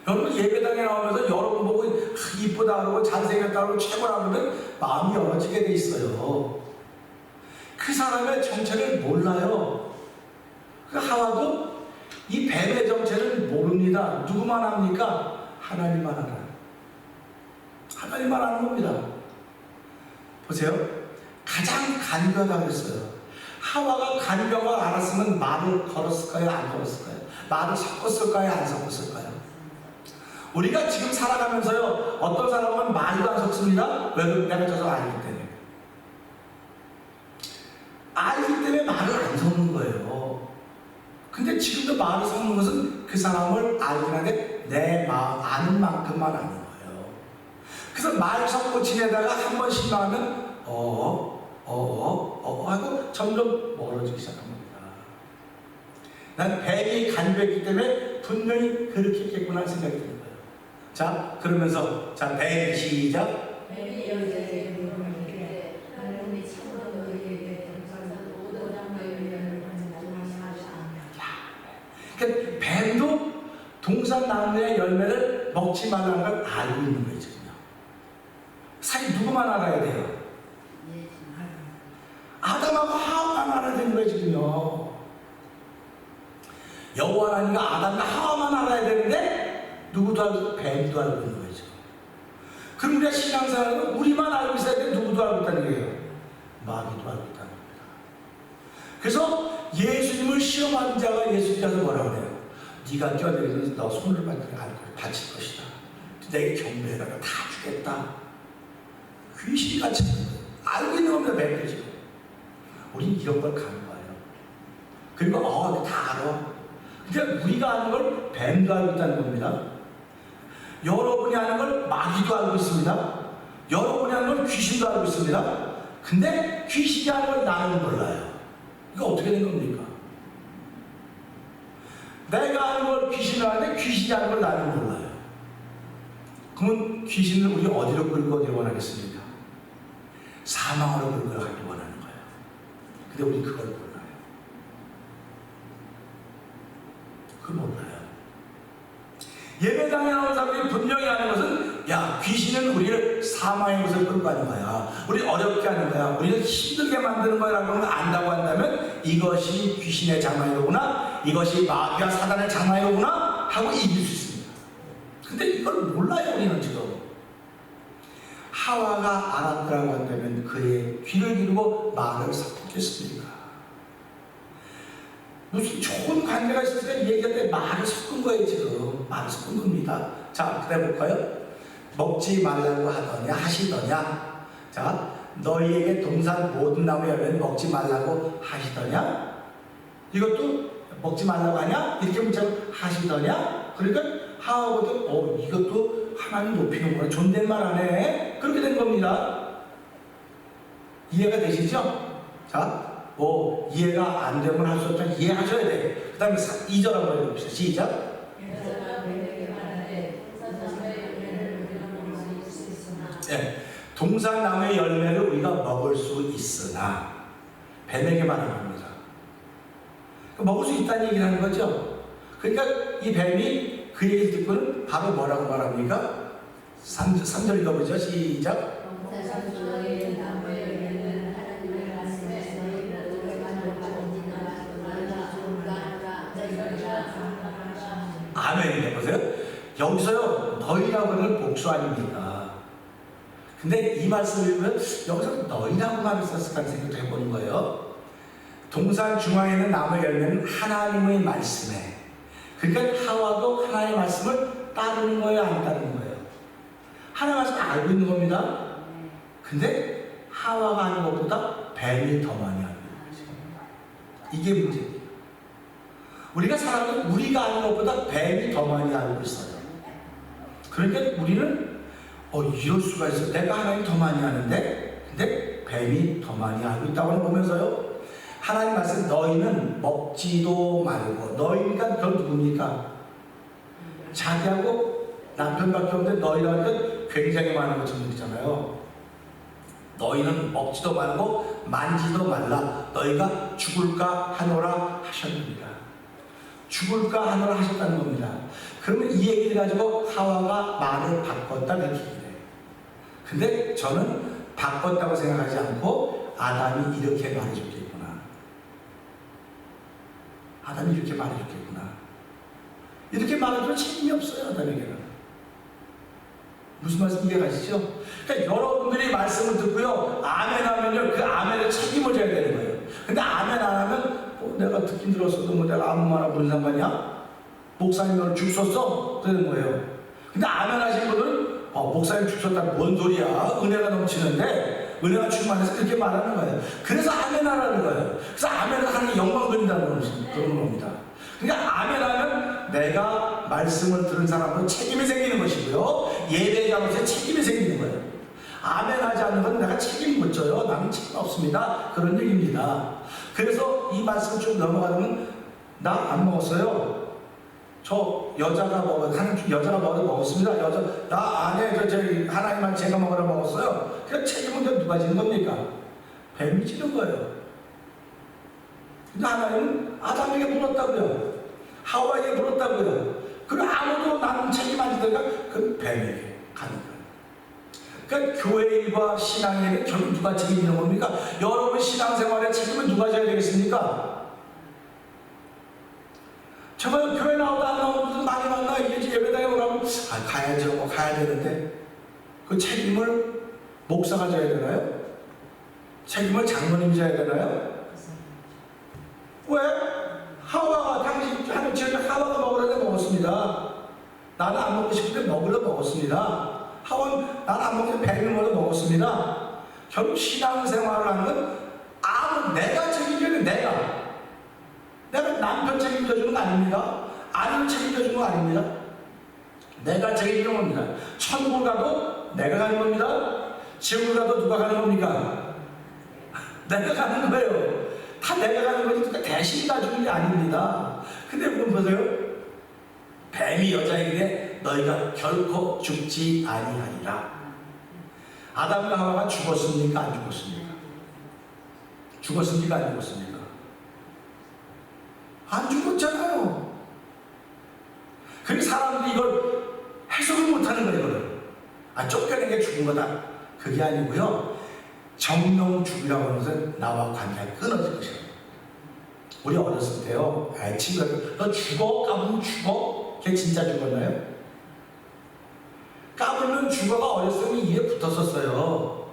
여러분 예배당에 나오면서 여러분 보고 이쁘다 그러고 잘생겼다 그러고 최고라 그러면 마음이 열어지게 돼 있어요. 그 사람의 정체를 몰라요. 그 하와도 이 뱀의 정체를 모릅니다. 누구만 합니까? 하나님만 알아요. 하나님만 아는 겁니다. 보세요. 가장 간교하다고 그랬어요. 하와가 간교를 알았으면 말을 걸었을까요? 안 걸었을까요? 말을 섞었을까요? 안 섞었을까요? 우리가 지금 살아가면서요, 어떤 사람은 말도 안 섞습니다. 왜? 내가 저서 알기 때문에. 알기 때문에 말을 안 섞는 거예요. 근데 지금도 말을 섞는 것은 그 사람을 알긴 한데 내 마음 아는 만큼만 아는 거예요. 그래서 말 섞고 지내다가 한 번 실망하면 하고 점점 멀어지기 시작한 겁니다. 난 뱀이 간교했기 때문에 분명히 그렇게 했겠구나 하는 생각이 드는 거예요. 자, 그러면서 자, 뱀 시작.
뱀이 여자에게 물어보는데 하나님이 참으로 너희에게 동산산 오도장 너희를
그러니까 뱀도 동산 나무의 열매를 먹지 말라는 걸 알고 있는 거예요, 지금요. 사실 누구만 알아야 돼요? 아담하고 하와만 알아야 되는 거예요, 지금요. 여호와 하나님과 아담과 하와만 알아야 되는데 누구도 알고 뱀도 알고 있는 거예요, 지금. 그럼 우리가 신앙생활은 우리만 알고 있어야 돼. 누구도 알고 있다는 거예요. 마귀도 알고 있다는 겁니다. 그래서 예수님을 시험한 자가 예수님께서 뭐라고 그래요? 네가 껴들면 너 손을 바칠 것이다. 내게 경배해라. 다 주겠다. 귀신같이 알고 있는 겁니다. 뱀도 지금. 우린 이런 걸 가는 거예요. 그리고 다 알아. 그러니까 우리가 아는 걸 뱀도 알고 있다는 겁니다. 여러분이 아는 걸 마귀도 알고 있습니다. 여러분이 아는 걸 귀신도 알고 있습니다. 근데 귀신이 아는 걸 나는 몰라요. 이거 어떻게 된 겁니까? 내가 아는 걸 귀신이 아는데 귀신이 아는 걸 나는 몰라요. 그러면 귀신을 우리 어디로 끌고 어디로 원하겠습니까? 사망으로 끌고 가기 원하는 거예요. 근데 우리 그걸 몰라요. 그걸 몰라요. 예배당에 나온 사람들이 분명히 하는 것은 야, 귀신은 우리를 사망의 곳에 끌고 가는 거야. 우리 어렵게 하는 거야. 우리를 힘들게 만드는 거야 라고 안다고 한다면 이것이 귀신의 장난이로구나, 이것이 마귀와 사단의 장난이로구나 하고 이길 수 있습니다. 근데 이걸 몰라요, 우리는 지금. 하와가 알았더라고 한다면 그의 귀를 기르고 말을 섞겠습니까? 무슨 좋은 관계가 있었으니까 얘기할 때 말을 섞은 거예요, 지금. 말을 섞은 겁니다. 자, 그다음에 볼까요? 먹지 말라고 하시더냐? 자, 너희에게 동산 모든 나무 열매는 먹지 말라고 하시더냐? 이것도 먹지 말라고 하냐? 이렇게 문자로 하시더냐? 그러니까 하와도 이것도 하나님 높이는구나. 존댓말 하네. 그렇게 된 겁니다. 이해가 되시죠? 자, 이해가 안 되면 할 수 없다. 이해하셔야 돼. 그 다음에 2절 한번 읽어봅시다. 시작. 네. 동산나무의 열매를 우리가 먹을 수 있으나 뱀에게 말하는 겁니다. 먹을 수 있다는 얘기를 하는 거죠. 그러니까 이 뱀이 그 얘기를 듣고는 바로 뭐라고 말합니까? 3절 읽어보죠. 시작. 아멘. 보세요. 여기서요, 너희라고 하는 복수 아닙니까? 근데 이 말씀을 읽으면 여기서 너희라고 말을 썼을까라는 생각도 해보는 거예요. 동산 중앙에 있는 나무 열매는 하나님의 말씀에, 그러니까 하와도 하나님의 말씀을 따르는 거예요, 안 따르는 거예요? 하나님의 말씀을 알고 있는 겁니다. 근데 하와가 하는 것보다 뱀이 더 많이 알고 있는 거죠. 이게 문제예요. 우리가 살아가면 우리가 아는 것보다 뱀이 더 많이 알고 있어요. 그러니까 우리는 이럴 수가 있어. 내가 하나님 더 많이 아는데, 근데 뱀이 더 많이 알고 있다고 보면서요. 하나님 말씀 너희는 먹지도 말고, 너희가 그건 누굽니까? 자기하고 남편밖에 없는데 너희라는 건 굉장히 많은 것처럼 느끼잖아요. 너희는 먹지도 말고 만지도 말라. 너희가 죽을까 하노라 하셨습니다. 죽을까 하노라 하셨다는 겁니다. 그러면 이 얘기를 가지고 하와가 말을 바꿨다 그렇게 얘기해요. 근데 저는 바꿨다고 생각하지 않고 아담이 이렇게 말해줬겠구나. 아담이 이렇게 말해줬겠구나. 이렇게 말해주면 책임이 없어요, 아담에게는. 무슨 말씀 이해가시죠? 그러니까 여러분들이 말씀을 듣고요, 아멘 하면요, 그 아멘을 책임을 져야 되는 거예요. 근데 아멘 안 하면 내가 듣긴 들었어도 내가 아무 말 하고 무슨 상관이야? 목사님 너를 죽 썼어? 그러는 거예요. 근데 아멘 하신 분은 목사님 죽 썼다는 뭔 소리야? 은혜가 넘치는데 은혜가 충만해서 그렇게 말하는 거예요. 그래서 아멘 하라는 거예요. 그래서 아멘을 하는 영광 그린다는 그런 겁니다. 그러니까 아멘 하면 내가 말씀을 들은 사람으로 책임이 생기는 것이고요, 예배자로서의 책임이 생기는 거예요. 아멘 하지 않는 건 내가 책임 못 져요. 나는 책임 없습니다. 그런 얘기입니다. 그래서 이 말씀 쭉 넘어가면 나 안 먹었어요. 저 여자가 먹었습니다. 나 안에 저기 하나님만 제가 먹으라 먹었어요. 그 책임은 누가 지는 겁니까? 뱀이 지는 거예요. 근데 하나님은 아담에게 물었다고요. 하와에게 물었다고요. 그럼 아무도 나는 책임 안 지다가 그건 뱀에게 가는 거예요. 그러니까 교회 일과 신앙의 일은 결국 누가 책임지는 겁니까? 여러분 신앙생활의 책임은 누가 져야 되겠습니까? 제가 교회 나오다 안 나오는 분들 많이 만나. 이게 예배당에 오라고 가야죠. 가야 되는데 그 책임을 목사가 져야 되나요? 책임을 장로님이 져야 되나요? 왜? 하와가 당신 하는 지역에 하와가 먹으려고 먹었습니다. 나는 안 먹고 싶은데 먹으려고 먹었습니다. 하와는 나는 안 먹는데 뱀이 먹었습니다. 결국 신앙생활을 하는 건 아무 내가 책임지는 내가 남편 책임져주는 거 아닙니다. 아내를 책임져주는 거 아닙니다. 내가 책임지는 겁니다. 천국 가도 내가 가는 겁니다. 지옥을 가도 누가 가는 겁니까? 내가 가는 거예요. 다 내가 가는 거니까 대신 가주는 게 아닙니다. 근데 그건 보세요. 뱀이 여자에게 너희가 결코 죽지 아니하리라. 아담과 하와가 죽었습니까? 안 죽었습니까? 죽었습니까? 안 죽었습니까? 안 죽었잖아요. 그리고 사람들이 이걸 해석을 못하는 거예요. 이거를. 쫓겨낸 게 죽은 거다. 그게 아니고요, 정령 죽이라고 하는 것은 나와 관계가 끊어질 것이에요. 우리 어렸을 때요, 친구가 너 죽어? 까불면 죽어? 걔 진짜 죽었나요? 까불면 죽어가 어렸을 때 입에 붙었었어요.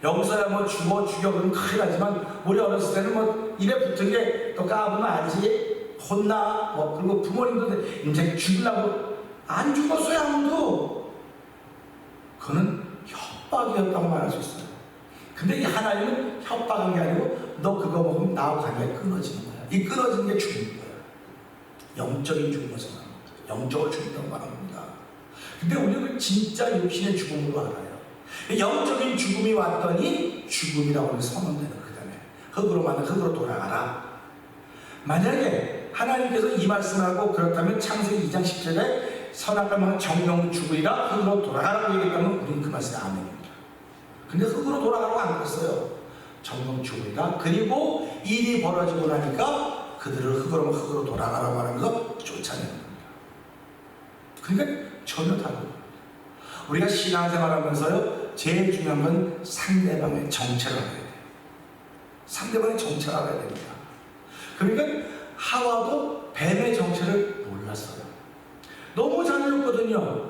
여기서야 뭐 죽여 그러면 큰일 나지만 우리 어렸을 때는 뭐 입에 붙은 게 또 까불면 알지? 혼나. 그리고 부모님도 이제 죽이려고 안 죽었어요, 아무도. 그거는 협박이었다고 말할 수 있어요. 근데 이 하나님은 협박한 게 아니고 너 그거 먹으면 나하고 관계가 끊어지는 거야. 이 끊어지는 게 죽는 거야. 영적인 죽음을 말합니다. 영적으로 죽는다고 말합니다. 근데 우리는 진짜 육신의 죽음으로 알아요. 영적인 죽음이 왔더니 죽음이라고 선언되는 거잖아요. 흙으로 만든 흙으로 돌아가라. 만약에 하나님께서 이 말씀하고 그렇다면 창세기 2장 10절에 선악과는 정령 죽으리라 흙으로 돌아가라고 얘기했다면 우리는 그 말씀이 아멘입니다. 근데 흙으로 돌아가라고 안 그랬어요. 정령 죽으리라. 그리고 일이 벌어지고 나니까 그들을 흙으로 돌아가라고 하면서 쫓아내는 겁니다. 그러니까 전혀 다릅니다. 우리가 신앙생활하면서요, 제일 중요한 건 상대방의 정체를 알아야 돼요. 상대방의 정체를 알아야 됩니다. 그러니까 하와도 뱀의 정체를 몰랐어요. 너무 잘해줬거든요.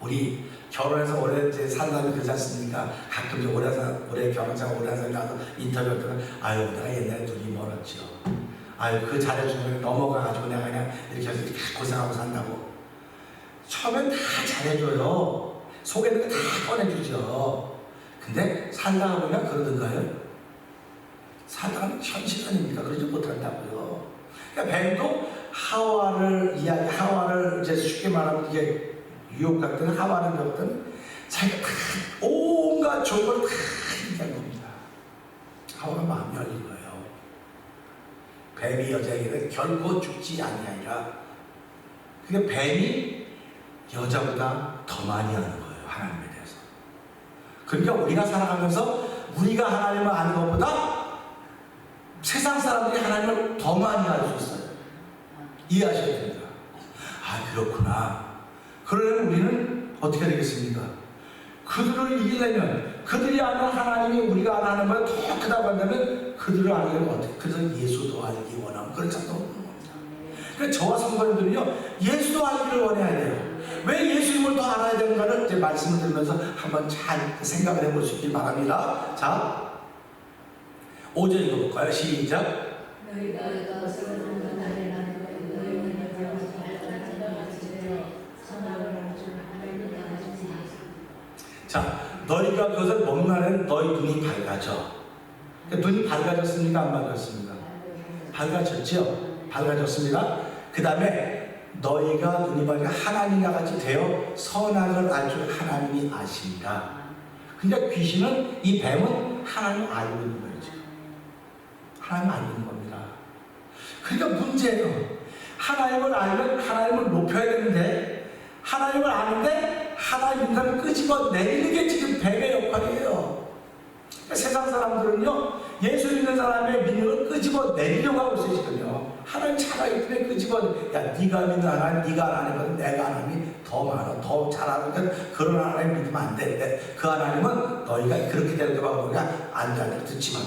우리 결혼해서 오래 이제 살다면 그렇지 않습니까? 가끔 이제 오래 결혼생활 오래 한 사람이 나서 인터뷰할 때는 아유 내가 옛날에 눈이 멀었죠. 아유 그 잘해주면 넘어가가지고 내가 그냥 이렇게 해서 이렇게 고생하고 산다고. 처음엔 다 잘해줘요. 속에 있는 거 다 꺼내주죠. 근데 살다가 보면 그러던가요? 살다가 현실 아닙니까? 그러지 못한다고요. 그러니까 뱀도 하와를 이제 쉽게 말하면 이게 유혹 같은 하와를 겪던 자기가 다 온갖 좋은 걸 다 얘기한 겁니다. 하와가 마음이 열린 거예요. 뱀이 여자에게는 결코 죽지 아니하리라. 그러니까 뱀이 여자보다 더 많이 아는 거예요. 하나님에 대해서. 그러니까 우리가 살아가면서 우리가 하나님을 아는 것보다 세상 사람들이 하나님을 더 많이 알 수 있어요. 이해하셔야 됩니다. 아 그렇구나. 그러려면 우리는 어떻게 되겠습니까? 그들을 이기려면 그들이 아는 하나님이 우리가 아는 것보다 더 크다고 한다면 그들을 알려면 어떻게? 그래서 예수도 알기 원하면 그렇지 않다고. 그러니까 저와 성도님들은요 예수도 알기를 원해야 돼요. 왜 예수님을 더 알아야 되는가를 이제 말씀을 들으면서 한번 잘 생각을 해볼 수 있길 바랍니다. 자 5절 읽어볼까요? 시작. 자, 너희가 그것을 먹는 날에는 너희 눈이 밝아져. 그러니까 눈이 밝아졌습니까? 안 밝았습니까? 밝아졌죠? 밝아졌습니다. 그 다음에 너희가 눈이 밝아 하나님과 같이 되어 선악을 알 줄 하나님이 아십니다. 그러니까 귀신은 이 뱀은 하나님을 알고 있는 거예요. 지금. 하나님을 알고 있는 겁니다. 그러니까 문제예요. 하나님을 알면 하나님을 높여야 되는데 하나님을 아는데 하나님 인간을 끄집어 내리는 게 지금 뱀의 역할이에요. 그러니까 세상 사람들은요 예수 믿는 사람의 믿음을 끄집어 내리려고 하고 있어요. 지금요. 하나님 차라리 그냥 끄집어 야 네가 믿는 하나님 네가 하나님보다 내가 하나님이 더 많아 더 잘하는 그런 하나님 믿으면 안 되는데 그 하나님은 너희가 그렇게 되는 거 보고 그냥 안 돼. 듣지 마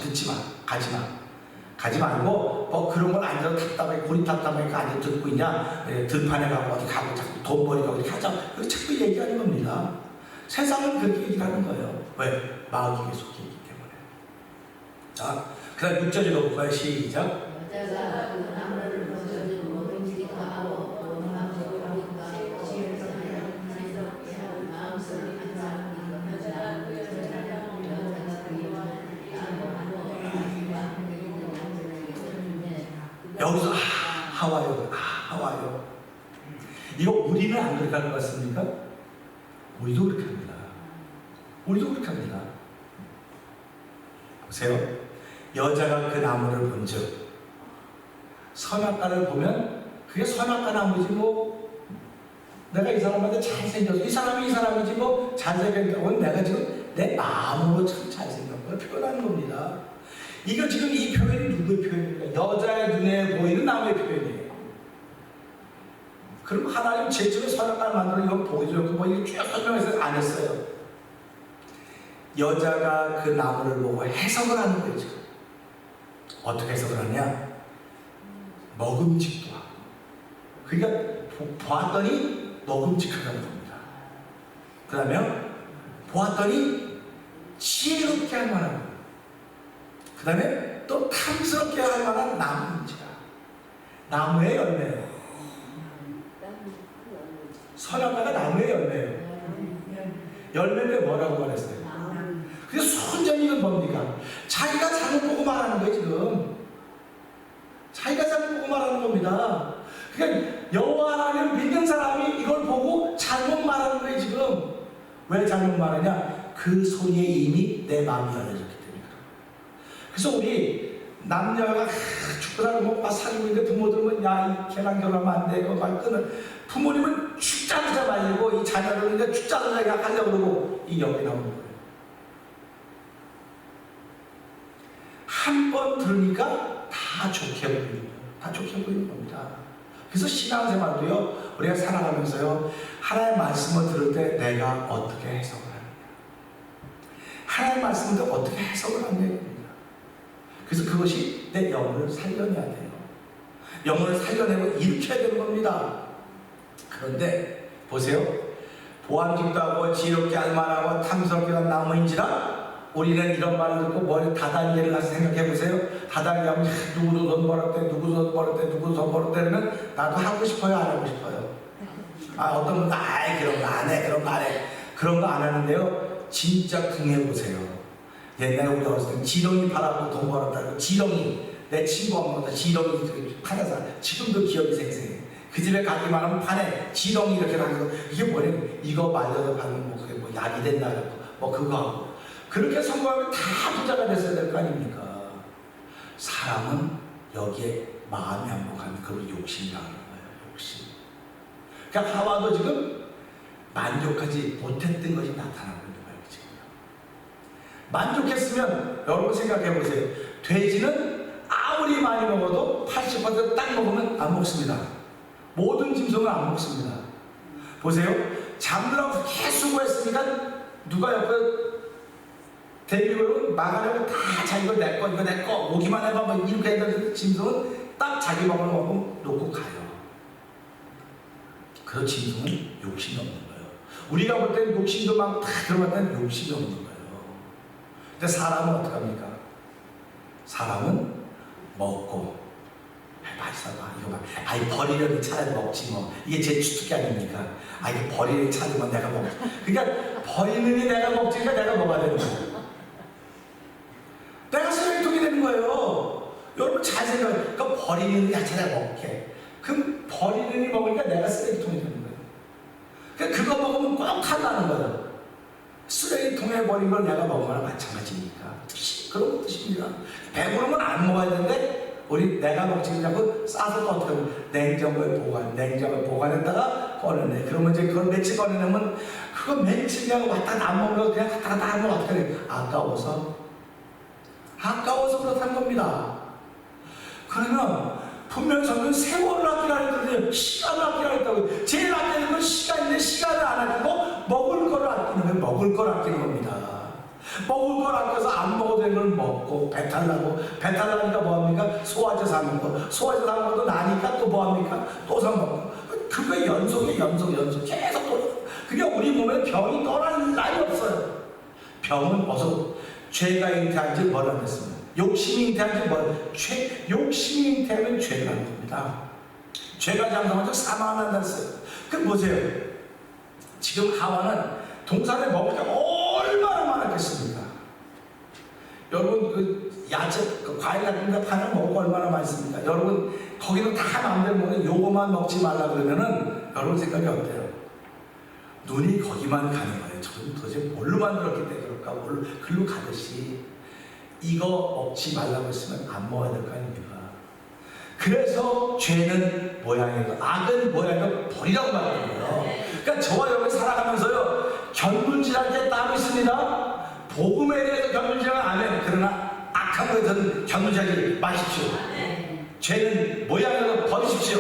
가지 말고 뭐 그런 걸 앉아서 답답하게 고리답답하니까 앉아 듣고 있냐 들판에 가고 어디 가고 자꾸 돈 벌이고 이렇게 하자 그렇게 자꾸 얘기하는 겁니다. 세상은 그렇게 얘기하는 거예요. 왜? 마귀에 속해 있기 때문에. 자 그 다음 6절 읽어볼까요? 시작. 여기서 하와요. 이거 우리는 안 그렇게 하는 것 같습니까? 우리도 그렇게 합니다. 보세요. 여자가 그 나무를 본즉 선악과를 보면 그게 선악과 나무지 뭐 내가 이 사람한테 잘생겼어 이 사람이지 뭐 잘생겼다고 내가 지금 내 마음으로 참 잘생긴 걸 표현하는 겁니다. 이거 지금 이 표현이 누구의 표현입니까? 여자의 눈에 보이는 나무의 표현이에요. 그럼 하나님 제쪽에 선악과를 만들어 이거 보기 좋고 뭐 이거 쭉 설명해서 안 했어요. 여자가 그 나무를 보고 해석을 하는 거예요. 지금. 어떻게 해석을 하냐? 먹음직도 하고. 그러니까 보았더니 먹음직하다는 겁니다. 그 다음에 보았더니 지혜롭게 할 만한 거예요. 그 다음에 또 탐스럽게 할 만한 나무인지라. 나무의 열매예요. 선악과가 나무의 열매예요. 열매인데 뭐라고 말했어요? 그래서 순전히는 뭡니까? 자기가 잘못 보고 말하는 거예요 지금. 자기가 잘못 보고 말하는 겁니다. 그러니까 여호와 하나님을 믿는 사람이 이걸 보고 잘못 말하는 거예요 지금. 왜 잘못 말하냐? 그 소리에 이미 내 마음이 열려졌기 때문에. 그래서 우리 남녀가 죽고 살고 막 사귀고 있는데 부모들은 야 걔랑 결혼하면 안 돼 이거 막 끊어. 부모님은 죽자마자 말리고 이 자녀들은 이제 죽자마자 하려고 그러고 이 여기 나오는 거예요. 한 번 들으니까 다 좋게 보이는 거예요. 다 좋게 보이는 겁니다. 그래서 신앙생활도요 우리가 살아가면서요 하나님의 말씀을 들을 때 내가 어떻게 해석을 합니까? 하나님의 말씀을 어떻게 해석을 하느냐입니다. 그래서 그것이 내 영혼을 살려내야 돼요. 영혼을 살려내고 일으켜야 되는 겁니다. 그런데 보세요. 보암직도 하고 지혜롭게 할 만하고 탐스럽게 한 나무인지라 우리는 이런 말을 듣고 머리 다단계를 가서 생각해 보세요. 다단계 하면 누구도 돈 벌었대, 누구도 돈 벌었대, 누구도 돈 벌었대 그러면 나도 하고 싶어요, 안 하고 싶어요? 어떤 분도 아이 그런 거 안 해, 그런 거 안 해. 그런 거 안 하는데요. 진짜 궁해 보세요. 옛날에 우리 어렸을 때 지렁이 팔아고 돈 벌었다고. 지렁이, 내 친구 엄마가 지렁이 파는 사람 지금도 기억이 생생해. 그 집에 가기만 하면 판에 지렁이 이렇게 나서 이게 뭐래? 이거 말려서 받는 뭐 그게 뭐 약이 된다 그러고 뭐 그거 하고 그렇게 성공하면 다 부자가 됐어야 될 거 아닙니까? 사람은 여기에 마음이 한복하면 그걸 욕심이라는 거예요. 욕심. 그러니까 하와도 지금 만족하지 못했던 것이 나타나고 있는 거예요. 지금. 만족했으면 여러분 생각해 보세요. 돼지는 아무리 많이 먹어도 80% 딱 먹으면 안 먹습니다. 모든 짐승은 안 먹습니다. 보세요. 잠들라고 그렇게 수고했으니까 누가 옆에 대비로 막으려고 다 자기 거 내 거 이거 내 거 오기만 해봐 뭐 이렇게 했던 짐승은 딱 자기 먹을 먹고 놓고 가요. 그 짐승은 욕심이 없는 거예요. 우리가 볼 때는 욕심도 막 다 들어갔다는 욕심이 없는 거예요. 근데 사람은 어떡합니까? 사람은 먹고 맛있어봐 이거 봐. 아이 버리려니 차라리 먹지 뭐. 이게 제 주특기 아닙니까? 이거 버리려니 차라리 뭐 내가 먹지. 그러니까 버리느니 내가 먹지니까 내가 먹어야 되는 거예요. 내가 쓰레기통이 되는 거예요. 여러분 잘 생각해요. 그러니까 버리느니 차라리 먹게. 그럼 버리느니 먹으니까 내가 쓰레기통이 되는 거예요. 그러니까 그거 먹으면 꼭 탈나는 거예요. 쓰레기통에 버린 걸 내가 먹으면 마찬가지니까. 그런 뜻입니다. 배부르면 안 먹어야 되는데 우리 내가 먹지 않고 싸서 또 어떻게 하면 냉장고에 보관했다가 꺼내내. 그러면 이제 그걸 며칠 꺼내내면 그거 며칠 그냥 왔다 갔다 안 먹는 거 그냥 갔다 갔다 하면 어떻게 돼? 아까워서 그렇다는 겁니다. 그러면 분명 저는 세월을 아끼라 했거든요. 시간을 아끼라 했다고. 제일 아끼는 건 시간인데 시간을 안 아끼고 먹을 거를 아끼는 거예요. 먹을 걸 아끼는 겁니다. 먹을 걸 아껴서 안 먹어도 되는 걸 먹고 배탈 나니까 뭐합니까? 소화제 사는 거. 소화제 사는 것도 나니까 또 뭐합니까? 또 사 먹고. 그게 연속 계속 또. 그게 우리 몸에 병이 떠날 날이 없어요. 병은 어서 죄가 잉태한지 뭐라 했습니다. 욕심이 잉태한지 욕심이 잉태하면 죄라는 겁니다. 죄가 장성하죠. 사망한다 했어요. 그럼 보세요. 지금 하와는 동산에 먹을 게 얼마나 많았겠습니까? 여러분 그 야채, 그 과일 같은 거 파는 거 먹을 거 얼마나 많습니까? 여러분 거기는 다 마음대로 먹는 요거만 먹지 말라 그러면은 여러분 생각이 어때요? 눈이 거기만 가는 거예요. 저는 도대체 뭘로 만들었기 때문에 그럴까? 글로 가듯이 이거 먹지 말라고 했으면 안 먹어야 될 거 아닙니까? 그래서 죄는 모양이고 악은 모양이고 버리라고 말하는 거예요. 그러니까 저와 여러분 살아가면서요 견물질할 게 따로 있습니다. 복음에 대해서 견물질을 안 해요. 그러나 악한 것은 견물질하지 마십시오. 죄는 모양이고 버리십시오.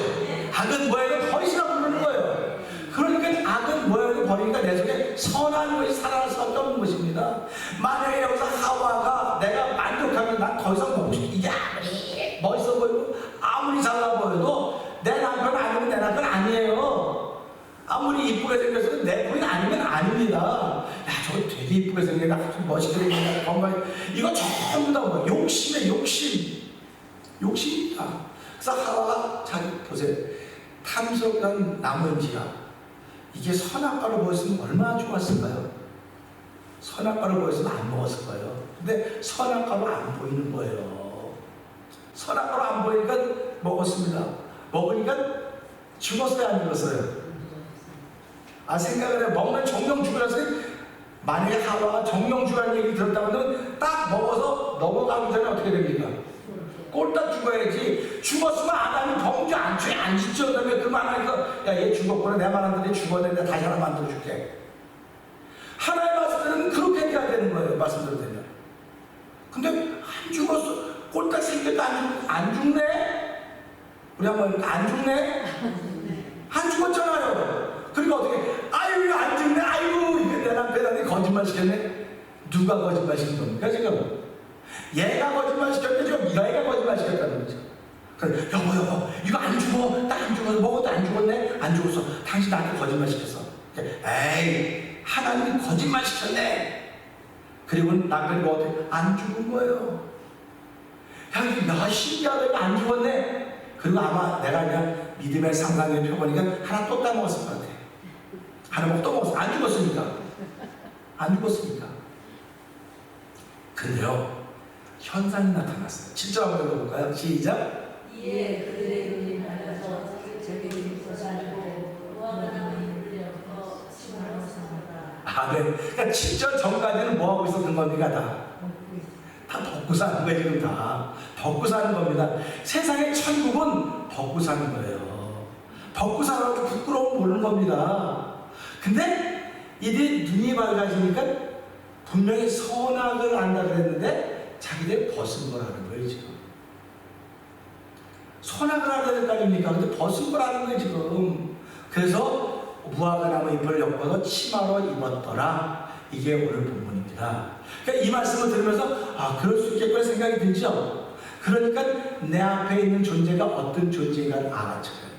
악은 모양이고 버리시라고 그러는 거예요. 그러니까 악은 모양을 버리니까 내 속에 선한 것이 살아날 수밖에 없는 것입니다. 만약에 여기서 하와가 내가 만족하면 난 더 이상 먹고 싶어. 이게 아무리 멋있어 보이고 아무리 잘나 보여도 내 남편 아니면 내 남편 아니에요. 아무리 이쁘게 생겼어도 내 부인 아니면 아닙니다. 야 저거 되게 이쁘게 생겼다. 좀 멋있게 생겼다. 건강해. 이거 전부 다 뭐 욕심이에요. 욕심입니다. 그래서 하와가 자기 보세요. 탐스럽던 나무인지라 이게 선악과로 보였으면 얼마나 좋았을까요? 선악과로 보였으면 안 먹었을 거예요. 근데 선악과로 안 보이는 거예요. 선악과로 안 보이니까 먹었습니다. 먹으니까 죽었어요, 안 죽었어요? 생각을 해요. 먹는 정령주라서 만약에 하와가 정령주라는 얘기 들었다고 하면 딱 먹어서 넘어가기 전에 어떻게 됩니까? 꼴딱 죽어야지. 죽었으면 아담이 범죄 안 짓죠. 그다음에 그 말하니까 야 얘 죽었구나. 내 말한들이 죽었는데 다시 하나 만들어줄게. 하나의 말씀들은 그렇게 해야 되는 거예요. 말씀대로 되면. 근데 안 죽었어. 꼴딱 생겼도 안 죽네. 우리 한번 안 죽네. 안 죽었잖아요. 그러니까 어떻게? 아유 안 죽네. 아이고 이게 내 남편한테 거짓말 시켰네. 누가 거짓말 시킨 겁니까 지금? 얘가 거짓말 시켰는데 지금 얘가 거짓말 시켰다는 거죠. 그래 여보 이거 안 죽어. 나 안 죽어. 먹어도 안 죽었네. 안 죽었어. 당신 나한테 거짓말 시켰어. 에이, 하나님이 거짓말 시켰네. 그리고 남편이 뭐 안 죽은 거예요. 야, 신기하다. 이거 안 죽었네. 그리고 아마 내가 그냥 믿음의 상상을 펴보니까 하나 또 따먹었을 것 같아. 하나 또 먹었어. 안 죽었습니까? 안 죽었습니까? 근데요, 현상이 나타났어요. 7절 한번 읽어볼까요? 시작.
이에 그들의 눈이 밝아서 저기 솟아나고 무화과나무에 물려서 침으로 삼았다.
아, 네. 그러니까 7절 전까지는 뭐 하고 있었던 겁니까? 다 덮고 사는 거예요. 지금 다 덮고 사는 겁니다. 세상의 천국은 덮고 사는 거예요. 덮고 살아도 부끄러움 모르는 겁니다. 근데 이들이 눈이 밝아지니까 분명히 선악을 안다 그랬는데 자기들 벗은 거라는 거예요. 지금 선악을 안다는 거 아닙니까? 근데 벗은 거라는 거예요. 지금. 그래서 무화과나무 잎을 엮어서 치마로 입었더라. 이게 오늘 본문입니다. 그러니까 이 말씀을 들으면서 아, 그럴 수 있겠구나 생각이 들죠. 그러니까 내 앞에 있는 존재가 어떤 존재인가를 알아차려야 돼.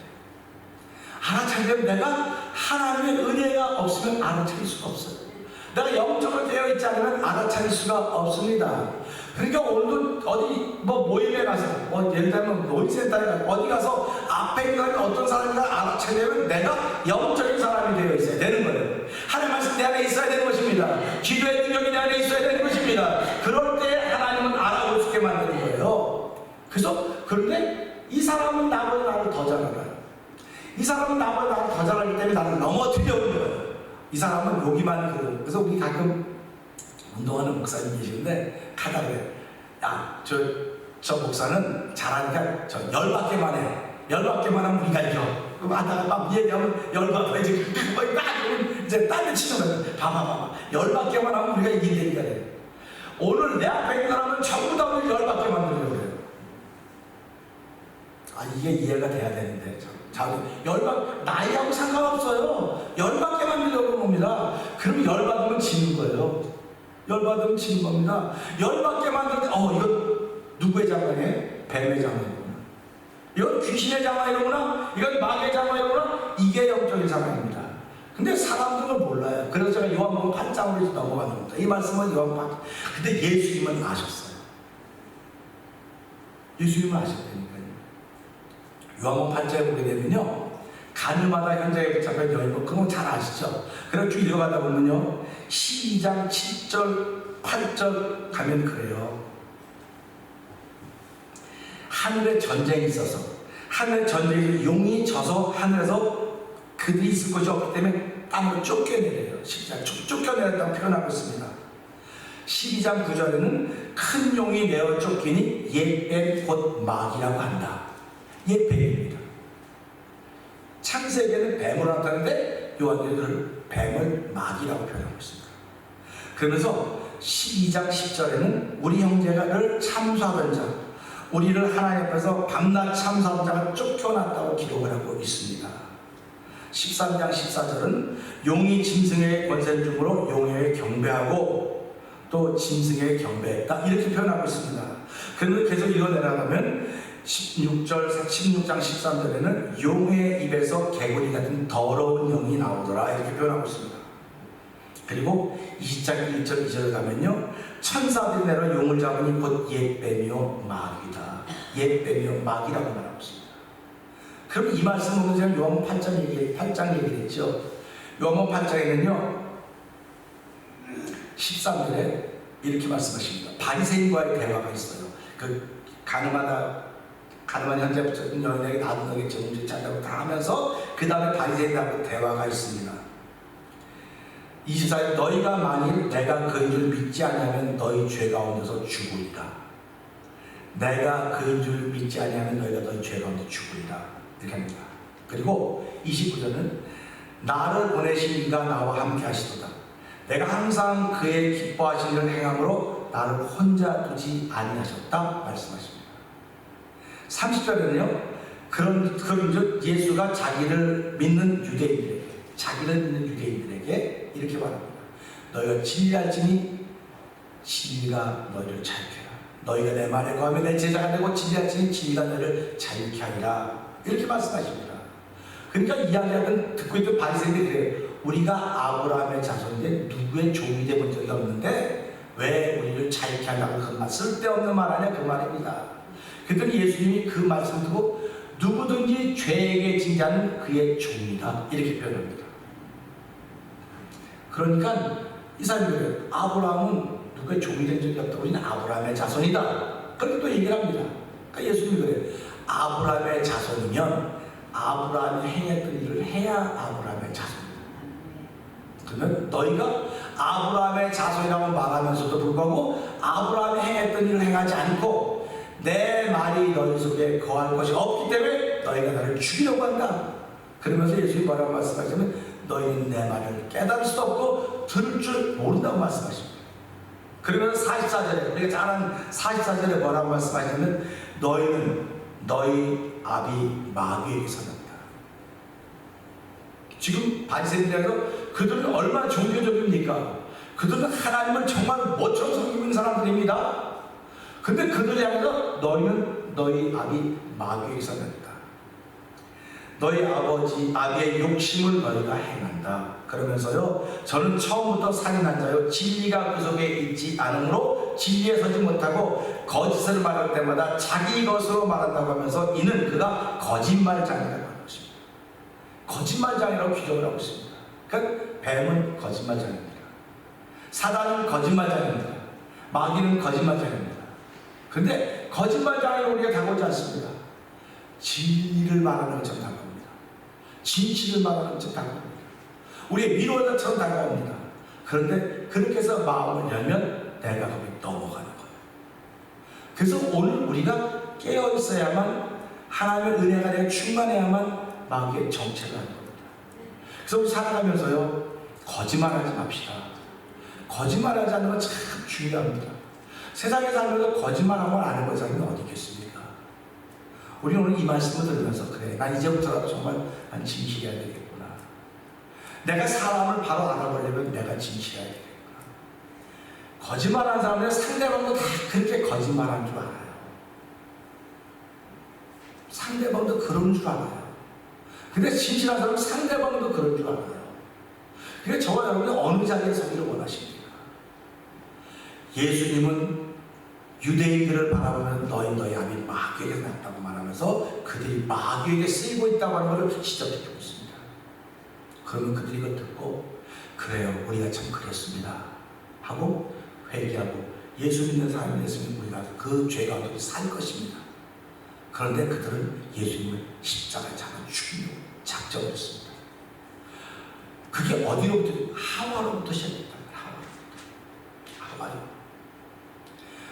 알아차리려면 내가 하나님의 은혜가 없으면 알아차릴 수가 없어요. 내가 영적으로 되어 있지 않으면 알아차릴 수가 없습니다. 그러니까 오늘도 어디 모임에 가서 예를 들면 놀이센터에 가서 어디 가서 앞에 있는 어떤 사람인가 알아차리려면 내가 영적인 사람이 되어 있어야 되는 거예요. 하나님 말씀 내 안에 있어야 되는 것입니다. 기도의 능력이 내 안에 있어야 되는 것입니다. 그럴 때 하나님은 알아볼 수 있게 만드는 거예요. 그래서 그런데 이 사람은 나보다 나를 더 잘 알아요. 이 사람은 나보다 나를 더 잘 알기 때문에 나를 넘어뜨려는 거예요. 이 사람은 여기만 그래요. 그래서 우리 가끔 운동하는 목사님 계시는데 가다 그래. 야, 저 목사는 잘하니까 저 10바퀴만 해. 10바퀴만 하면 우리가 이겨. 그럼 하다가 막 얘기하면 10바퀴 이제 이제 딴 데 치는 거야. 봐봐. 10바퀴만 하면 우리가 이긴다니까 그래. 오늘 내 앞에 있는 사람은 전부 다 우리 10바퀴 만들려고 그래요. 아, 이게 이해가 돼야 되는데. 자, 나이하고 상관없어요. 10바퀴 만들려고 합니다. 그럼 10받으면 지는 거예요. 10받으면 지는 겁니다. 10바퀴 만들 때, 이건 누구의 장관이에요? 뱀의 장관이구나. 이건 귀신의 장관이구나. 이건 마귀의 장관이구나. 이게 영적인 장관입니다. 근데 사람들은 몰라요. 그래서 제가 요한복음 8장으로 넘어가는 겁니다. 이 말씀은 요한복음 8장. 근데 예수님은 아셨어요. 예수님은 아셨다니까요. 요한복음 8장에 보게 되면요, 가늠하다 현장에 붙잡힌 여인분, 그건 잘 아시죠? 그래서 쭉 읽어가다 보면요, 12장 7절 8절 가면 그래요. 하늘에 전쟁이 있어서, 하늘에 전쟁이 용이 져서 하늘에서 그들이 있을 곳이 없기 때문에 땅으로 쫓겨내려요. 12장 쫓겨내렸다고 표현하고 있습니다. 12장 9절에는 큰 용이 내어 쫓기니 옛뱀 곧 마귀라고 한다. 옛뱀입니다. 창세기에는 뱀으로 나타나는데 요한계시록은 뱀을 마귀라고 표현하고 있습니다. 그러면서 12장 10절에는 우리 형제를 참수하던 자, 우리를 하나님 앞에서 밤낮 참수하던 자가 쫓겨났다고 기록을 하고 있습니다. 13장 14절은 용이 짐승의 권세를 주므로 용에게 경배하고 또 짐승에게 경배했다, 이렇게 표현하고 있습니다. 그런데 계속 읽어내려가면 16장 13절에는 용의 입에서 개구리 같은 더러운 영이 나오더라, 이렇게 표현하고 있습니다. 그리고 20장 1절 2절 가면요, 천사들이 내려 용을 잡으니 곧 옛뱀이요 마귀다. 옛뱀이요 마귀라고 말하고 있습니다. 그럼 이 말씀 보면 제가 요한복음 8장 얘기를 했죠. 요한복음 8장에는요 13절에 이렇게 말씀하십니다. 바리새인과의 대화가 있어요. 그 가늠한 현재 붙였던 여인에게 나도 너에게 정죄치 않다고 다 하면서 그 다음에 바리새인하고 대화가 있습니다. 24절, 너희가 만일 내가 그인 줄 믿지 않으면 너희 죄 가운데서 죽으리라. 내가 그인 줄 믿지 않으면 너희가 너희 죄 가운데 죽으리라, 이렇게 합니다. 그리고 29절은 나를 보내신 이가 나와 함께 하시도다. 내가 항상 그의 기뻐하신 일을 행함으로 나를 혼자 두지 아니하셨다 말씀하십니다. 30절에는요, 그런 예수가 자기를 믿는 유대인들에게 이렇게 말합니다. 너희가 진리할지니 진리가 너희를 자유케 하라. 너희가 내 말에 거하면 내 제자가 되고 진리할지니 진리가 너희를 자유케 하리라, 이렇게 말씀하십니다. 그러니까 이야기하던 듣고 있던 바리새인들이 그래요. 우리가 아브라함의 자손인데 누구의 종이 되본 적이 없는데 왜 우리를 자유케 하려고 그 말 쓸데없는 말 하냐 그 말입니다. 그랬더니 예수님이 그 말씀 듣고 누구든지 죄에게 진 자는 그의 종이다 이렇게 표현합니다. 그러니까 이 사람이 그래요. 아브라함은 누구의 종이 된 적이 없다고 우리는 아브라함의 자손이다. 그렇게 또 얘기를 합니다. 그러니까 예수님이 그래요. 아브라함의 자손이면 아브라함이 행했던 일을 해야 아브라함의 자손이다. 그러면 너희가 아브라함의 자손이라고 말하면서도 불구하고 아브라함이 행했던 일을 행하지 않고 내 말이 너희 속에 거할 것이 없기 때문에 너희가 나를 죽이려고 한다. 그러면서 예수님이 뭐라고 말씀하시냐면 너희는 내 말을 깨달을 수도 없고 들을 줄 모른다고 말씀하십니다. 그러면서 44절에 우리가 잘 아는 44절에 뭐라고 말씀하시냐면 너희는 너희 아비 마귀에게서 났다. 지금 바리새인들에서 그들은 얼마나 종교적입니까? 그들은 하나님을 정말 모처럼 섬기고 있는 사람들입니다. 근데 그들이 향해서 너희는 너희 아비 마귀에게서 났다. 너희 아비의 욕심을 너희가 행한다. 그러면서요, 저는 처음부터 살인한 자요 진리가 그 속에 있지 않으므로 진리에 서지 못하고 거짓을 말할 때마다 자기 것으로 말한다고 하면서 이는 그가 거짓말장이라고 하는 것입니다. 거짓말장이라고 규정을 하고 있습니다. 그러니까 뱀은 거짓말장입니다. 사단은 거짓말장입니다. 마귀는 거짓말장입니다. 그런데 거짓말장에 우리가 다가오지 않습니다. 진리를 말하는 것처럼 다가옵니다. 진실을 말하는 것처럼 다가옵니다. 우리의 위로자처럼 다가옵니다. 그런데 그렇게 해서 마음을 열면 내가 거기 넘어가는 거예요. 그래서 오늘 우리가 깨어 있어야만 하나님의 은혜가 내가 충만해야만 마귀의 정체를 하는 겁니다. 그래서 우리 살아가면서요 거짓말하지 맙시다. 거짓말하지 않는 건 참 중요합니다. 세상에 살면서 거짓말하고 안 하는 사람이 어디 있겠습니까? 우리 오늘 이 말씀을 들으면서 그래 난 이제부터라도 정말 난 진실해야 되겠구나. 내가 사람을 바로 알아보려면 내가 진실해야 되겠구나. 거짓말하는 사람들은 상대방도 다 그렇게 거짓말하는 줄 알아요. 상대방도 그런 줄 알아요. 근데 진실한 사람은 상대방도 그런 줄 알아요. 그러니까 저와 여러분이 어느 자리에 서기를 원하십니까? 예수님은 유대인들을 바라보면 너희 아비 마귀에게 났다고 말하면서 그들이 마귀에게 쓰이고 있다고 하는 것을 지적해주고 있습니다. 그러면 그들이 이걸 듣고 그래요 우리가 참 그랬습니다 하고 회개하고 예수 믿는 사람이 됐으면 우리가 그 죄 가운데 살 것입니다. 그런데 그들은 예수님을 십자가에 잡아 죽이려고 작정을 했습니다. 그게 어디로부터? 하와로부터 시작했다는 거예요. 하와요.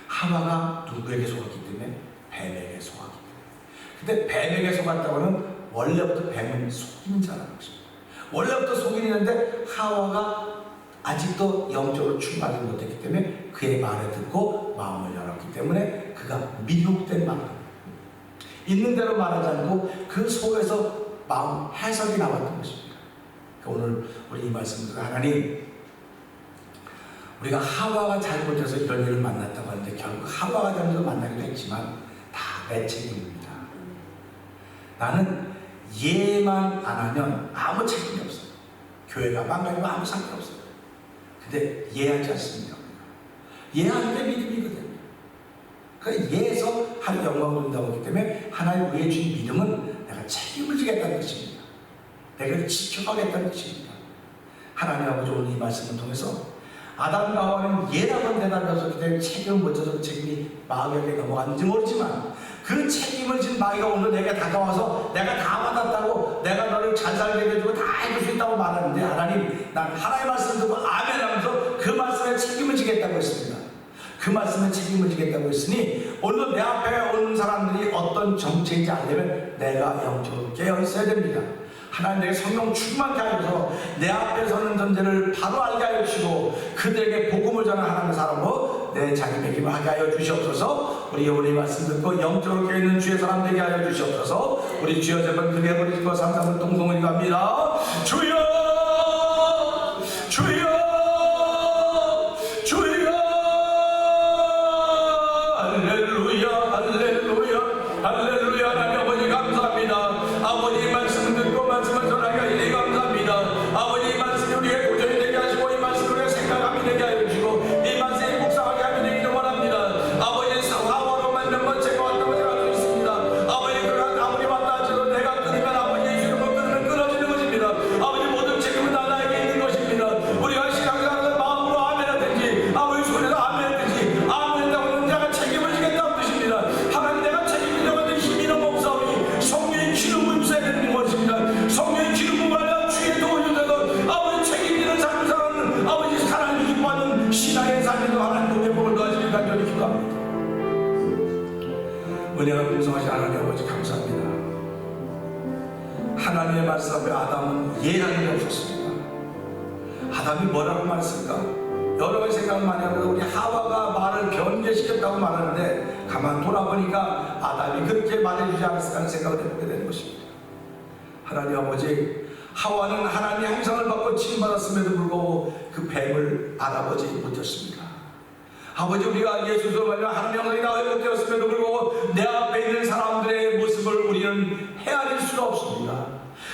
하와가 누구에게 속았기 때문에? 뱀에게 속았기 때문에. 근데 뱀에게 속았다고 하면 원래부터 뱀은 속인 자라는 것입니다. 원래부터 속인 있는데 하와가 아직도 영적으로 충만하지 못했기 때문에 그의 말을 듣고 마음을 열었기 때문에 그가 미혹된 마음 있는 대로 말하지 않고 그 속에서 마음 해석이 나왔던 것입니다. 그러니까 오늘 우리 이 말씀을 하나님 우리가 하와가 잘못해서 이런 일을 만났다고 하는데 결국 하와가 잘못해서 만나기도 했지만 다 내 책임입니다. 나는 예만 안 하면 아무 책임이 없어요. 교회가 망가지고 아무 상관없어요. 근데 예하지 않습니다. 예하는 게 믿음이거든요. 그러니까 예에서 하나님 영광을 얻는다고 하기 때문에 하나님 우리의 주신 믿음은 내가 책임을 지겠다는 것입니다. 내가 지켜가겠다는 것입니다. 하나님 아버지 오늘 이 말씀을 통해서 아담과 하와는 예라고 대답하셨기 때문에 책임을 못 져서 그 책임이 마귀에게 넘어갔는지 모르지만 그 책임을 진 마귀가 오늘 내게 다가와서 내가 다 받았다고 내가 너를 잘 살게 해주고 다 해줄 수 있다고 말하는데 하나님 난 하나님의 말씀 듣고 아멘 하면서 그 말씀에 책임을 지겠다고 했습니다. 그 말씀에 책임을 지겠다고 했으니 오늘 내 앞에 오는 사람들이 어떤 정체인지 알려면 내가 영적으로 깨어 있어야 됩니다. 하나님 내게 성령 충만케 하셔서 내 앞에 서는 존재를 바로 알게 하여 주시고 그들에게 복음을 전하는 하나님의 사람으로 내 자기 매김을 하게 하여 주시옵소서. 우리 오늘 이 말씀 듣고 영적으로 깨어있는 주의 사람 되게 하여 주시옵소서. 우리 주여 제발 크게 해버리시고 삼삼을 동성을 갑니다. 주여 주여 주여 할렐루야 할렐루야 할렐루야. 하나님 아버지 감사합니다. 아버지 말씀 듣고 말씀을 전하게 하시니 감사합니다. 아버지 말씀 은혜가 풍성하신 하나님 아버지 감사합니다. 하나님의 말씀 앞에 아담은 예하는 게 없었습니다. 아담이 뭐라고 말했을까? 여러 가지 생각을 많이 하면서 우리 하와가 말을 변개시켰다고 말하는데 가만 돌아보니까 아담이 그렇게 말해주지 않았을까 생각을 해보게 되는 것입니다. 하나님 아버지, 하와는 하나님의 형상을 받고 칭받았음에도 불구하고 그 뱀을 알아보지 못했습니다. 아버지, 우리가 예수로 말하면 하나님의 형상이 나와 못되었음에도 불구하고 내 앞에 있는 사람들의 모습을 우리는 헤아릴 수가 없습니다.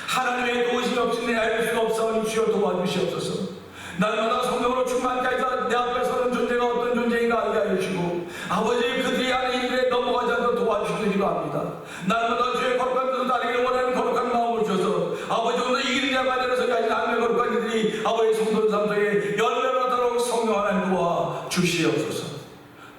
하나님의 도우심이 없이 헤아릴 수가 없어 주여 도와주시옵소서. 날마다 성령으로 충만케 하여 내 앞에 서는 존재가 어떤 존재인가 알게 하여 주시고 아버지, 그들이 하는 일에 넘어가지 않도록 도와주시기로 합니다. 날마다 주의 거룩한 뜻을 따르기를 원하는 거룩한 마음을 주셔서 아버지, 오늘 이기는 자가 되어서 가진 하나님의 거룩한 이들이 아버지 성도들 삶 속에 열매를 하도록 성령 하나님 도와 주시옵소서.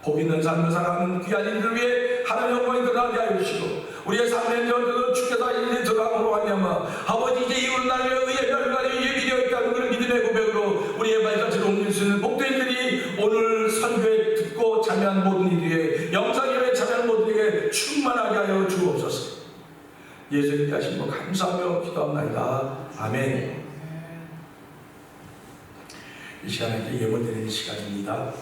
복 있는 삶을 살아가는 귀한 이들을 위해 하나님의 영광이 드러나게 하여 주시고 우리의 삶의 전도도 주께서 하신 일에 들어감으로 말미암아 아버지, 이제 이후는 나를 의의 별관이 예비되어 있다는 그런 믿음의 고백으로 우리의 발자취를 옮길 수 있는 복된 일이 오늘 선교에 듣고 참여한 모든 이들에게, 영상예배에 참여한 모든 이들에게 충만하게 하여 주옵소서. 예수님께 하신 것 감사하며 기도합니다. 아멘. 이 시간에 예물 드리는 시간입니다.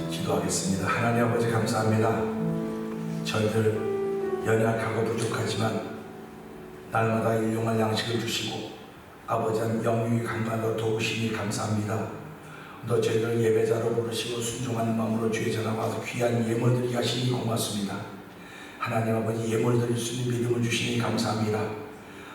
기도하겠습니다. 하나님 아버지 감사합니다. 저희들 연약하고 부족하지만 날마다 일용할 양식을 주시고 아버지 한 영육이 강간으로 도우시니 감사합니다. 또 저희들 예배자로 부르시고 순종하는 마음으로 주의 전화 와서 귀한 예물 드리게 하시니 고맙습니다. 하나님 아버지, 예물 드릴 수 있는 믿음을 주시니 감사합니다.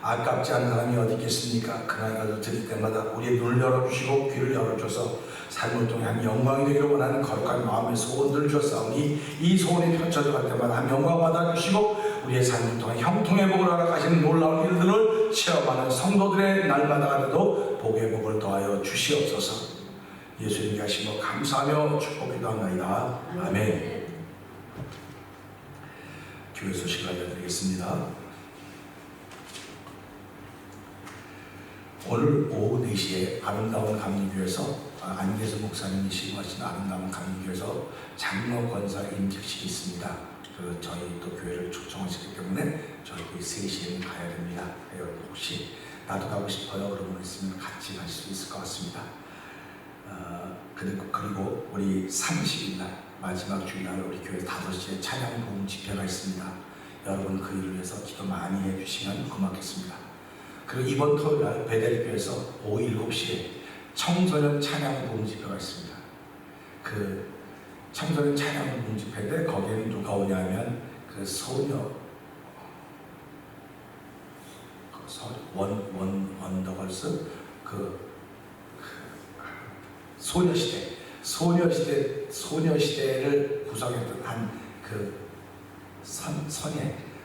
아깝지 않은 사람이 어디 있겠습니까? 그날가도 드릴 때마다 우리의 눈을 열어주시고 귀를 열어줘서 삶을 통한 영광이 되기를 원하는 거룩한 마음의 소원들을 주셨사오니 이 소원이 펼쳐져 갈 때마다 한 영광 받아주시고 우리의 삶을 통한 형통의 복을 허락하시는 놀라운 일들을 체험하는 성도들의 날마다 되도 복의 복을 더하여 주시옵소서. 예수님께 하신 것 감사하며 축복기도합니다. 아멘. 교회 소식을 알려드리겠습니다. 오늘 오후 4시에 아름다운 감리교에서 안계수 목사님이 시구하신 아름다운 감리교에서 장로 권사 임직식이 있습니다. 저희 또 교회를 초청하시기 때문에 저희 3시에는 가야 됩니다. 여러분 혹시 나도 가고 싶어요? 그런 분 있으면 같이 갈 수 있을 것 같습니다. 그리고 우리 30일 날 마지막 주일날 우리 교회 5시에 찬양 복음 집회가 있습니다. 여러분 그 일을 위해서 기도 많이 해주시면 고맙겠습니다. 그리고 이번 토요일 날 베델교에서 오후 7시에 청소년 찬양 복음 집회가 있습니다. 그 청소년 찬양 복음 집회인데 거기에는 누가 오냐면 그 소녀 원더걸스 소녀시대를 구성했던 한 그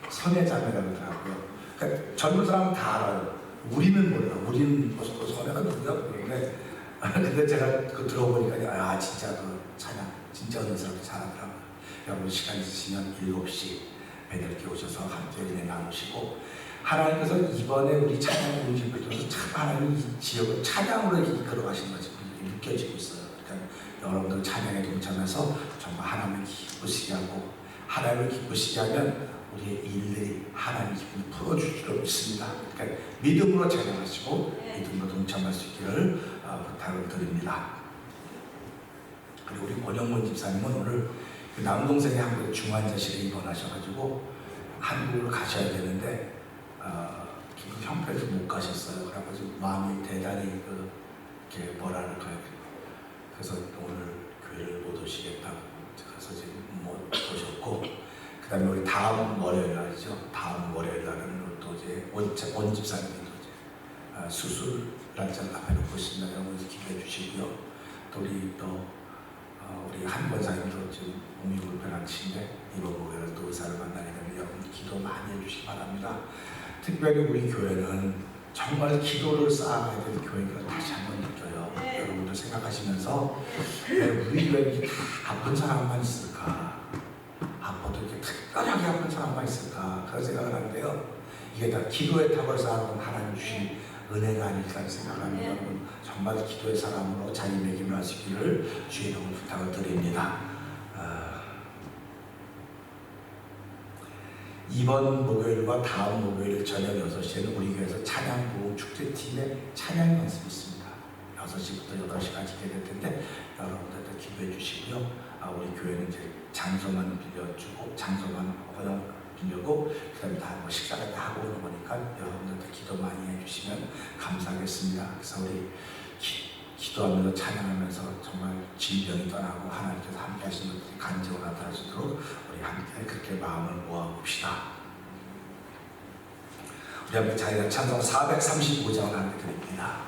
선예자매라고 하더라고요. 그러니까 젊은 사람은 다 알아요. 우리는 몰라. 우리는 선예가 누구야? 그러는데 근데 제가 그 들어보니까 진짜 그 찬양 진짜 어느 사람이 잘하더라고요. 여러분 시간 있으시면 7시 베델교회 오셔서 함께 은혜 나누시고 하나님께서 이번에 우리 찬양 공집을 통해서 참 하나님 이 지역을 찬양으로 이끌어가신 것이 느껴지고 있어요. 그러니까 여러분들 찬양에 동참해서 정말 하나님을 기쁘시게 하고 하나님을 기쁘시게 하면 우리의 일들이 하나님 기쁨을 풀어줄 줄 믿습니다. 그러니까 믿음으로 찬양하시고 믿음으로 동참할 수 있기를 부탁을 드립니다. 그리고 우리 원영문 집사님은 오늘 남동생이 한국에 중환자실에 입원하셔가지고 한국을 가셔야 되는데 기분 형편에서 못 가셨어요. 그래가지고 마음이 대단히 이렇게 뭐랄까요. 그래서 오늘 교회를 못 오시겠다고 그래서 지금 못 오셨고 그 다음에 우리 다음 월요일 날이죠. 다음 월요일 날은 또 이제 원 집사님이 또 이제 수술 날짜를 앞에 놓고 있습니다. 여러분 기도해 주시고요. 또 우리 한 권사님도 지금 몸이 불편하신데 이번 목요일에 또 의사를 만나게 되면 여러분 기도 많이 해주시기 바랍니다. 특별히 우리 교회는 정말 기도를 쌓아가야 되는 교회가 다시 한번 느껴요. 여러분도 생각하시면서 왜 우리 교회에 이렇게 아픈 사람만 있을까? 아파도 이렇게 특별하게 아픈 사람만 있을까? 그런 생각을 하는데요. 이게 다 기도의 탑을 쌓아놓은 하나님 주신 은혜가 아닐까 생각합니다. 여러분 정말 기도의 사람으로 자리매김을 하시기를 주의 이름으로 부탁을 드립니다. 이번 목요일과 다음 목요일 저녁 6시에는 우리 교회에서 찬양부흥 축제팀의 찬양 연습이 있습니다. 6시부터 8시까지 되게 될 텐데 여러분들도 기도해 주시고요. 우리 교회는 이제 장소만 빌려주고 장소만 허용 빌려고 그다음에 다 식사를 다 하고 오는 거니까 여러분들도 기도 많이 해주시면 감사하겠습니다. 그래서 우리 기도하면서 찬양하면서 정말 질병이 떠나고 하나님께서 함께 하시는 것들이 간증으로 나타날 수 있도록 우리 함께 그렇게 마음을 모아봅시다. 우리 함께 자기가 찬송 435장을 함께 드립니다.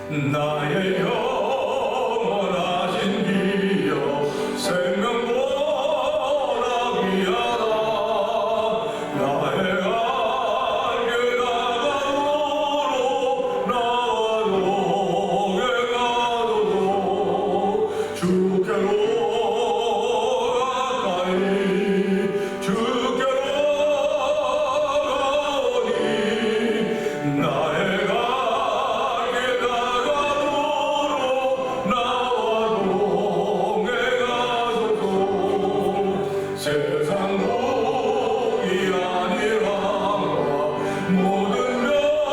나의 영원하신 기여 생명보다 귀하다. 나의 안개 나가도록 나와 동에 가도록 주께로 가까이 주께로 가오니 나의 세상 복이 아니라 모든 명예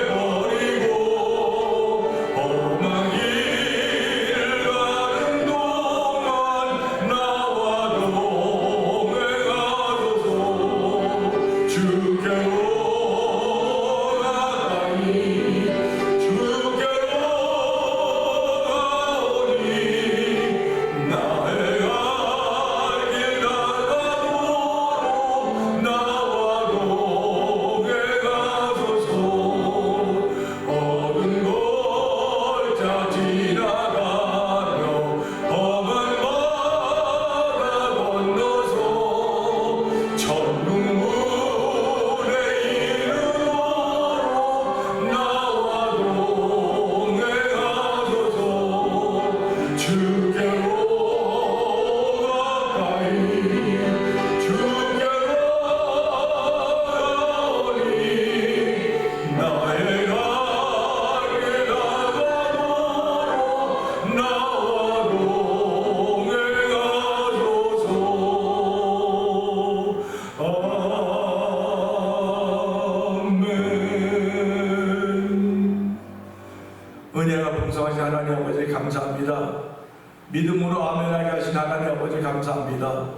버리고 험한 길 가는 동안 나와 동에 가소서. 주께로 가까이 주께로 가오니 나의 은혜가 풍성하신 하나님 아버지 감사합니다. 믿음으로 아멘하게 하신 하나님 아버지 감사합니다.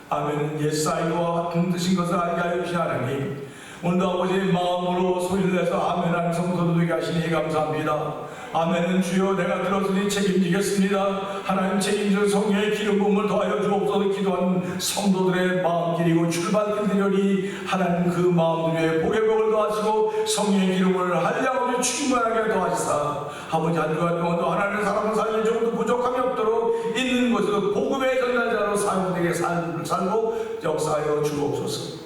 아멘은 옛사이와 힘드신 것을 알게 하여 주신 하나님, 오늘도 아버지의 마음으로 소리를 내서 아멘하는 성도들 되게 하시니 감사합니다. 아멘은 주여 내가 들었으니 책임지겠습니다. 하나님 책임져 성령의 기름 부음을 더하여 주옵소서. 기도하는 성도들의 마음길이고 출발길이려니 하나님 그 마음들에 복의 복을 더하시고 성령의 기름을 한량없이 충만하게 더하시사 아버지 한 주간 동안도 하나님의 사람을 살릴 정도 부족함이 없도록 있는 곳에서 복음의 전달자로 사용되게 삶을 살고 역사하여 주옵소서.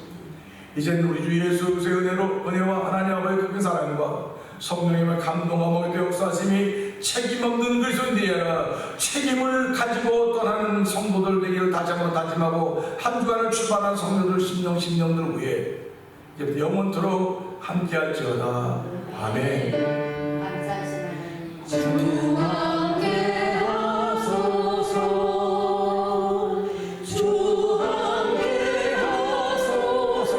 이제는 우리 주 예수 그리스도의 은혜와 하나님 아버지의 큰 사랑과 성령님의 감동하고 역사하심이 책임 없는 그리스도인들이 아니라 책임을 가지고 떠나는 성도들 되기를 다시 한번 다짐하고 한 주간을 출발한 성도들 심령들 위해 이제 영원토록 함께할지어다. 아멘.
주 함께 하소서. 주 함께 하소서.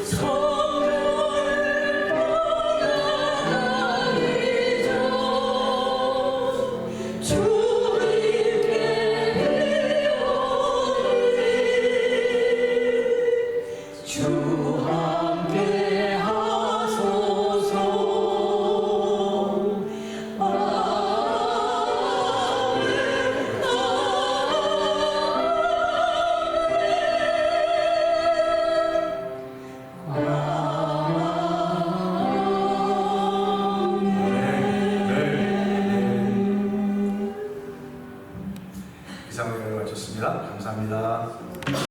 성령을 떠나가기 전 주님께 비오니 주 함께 하소서. 아멘. 아멘.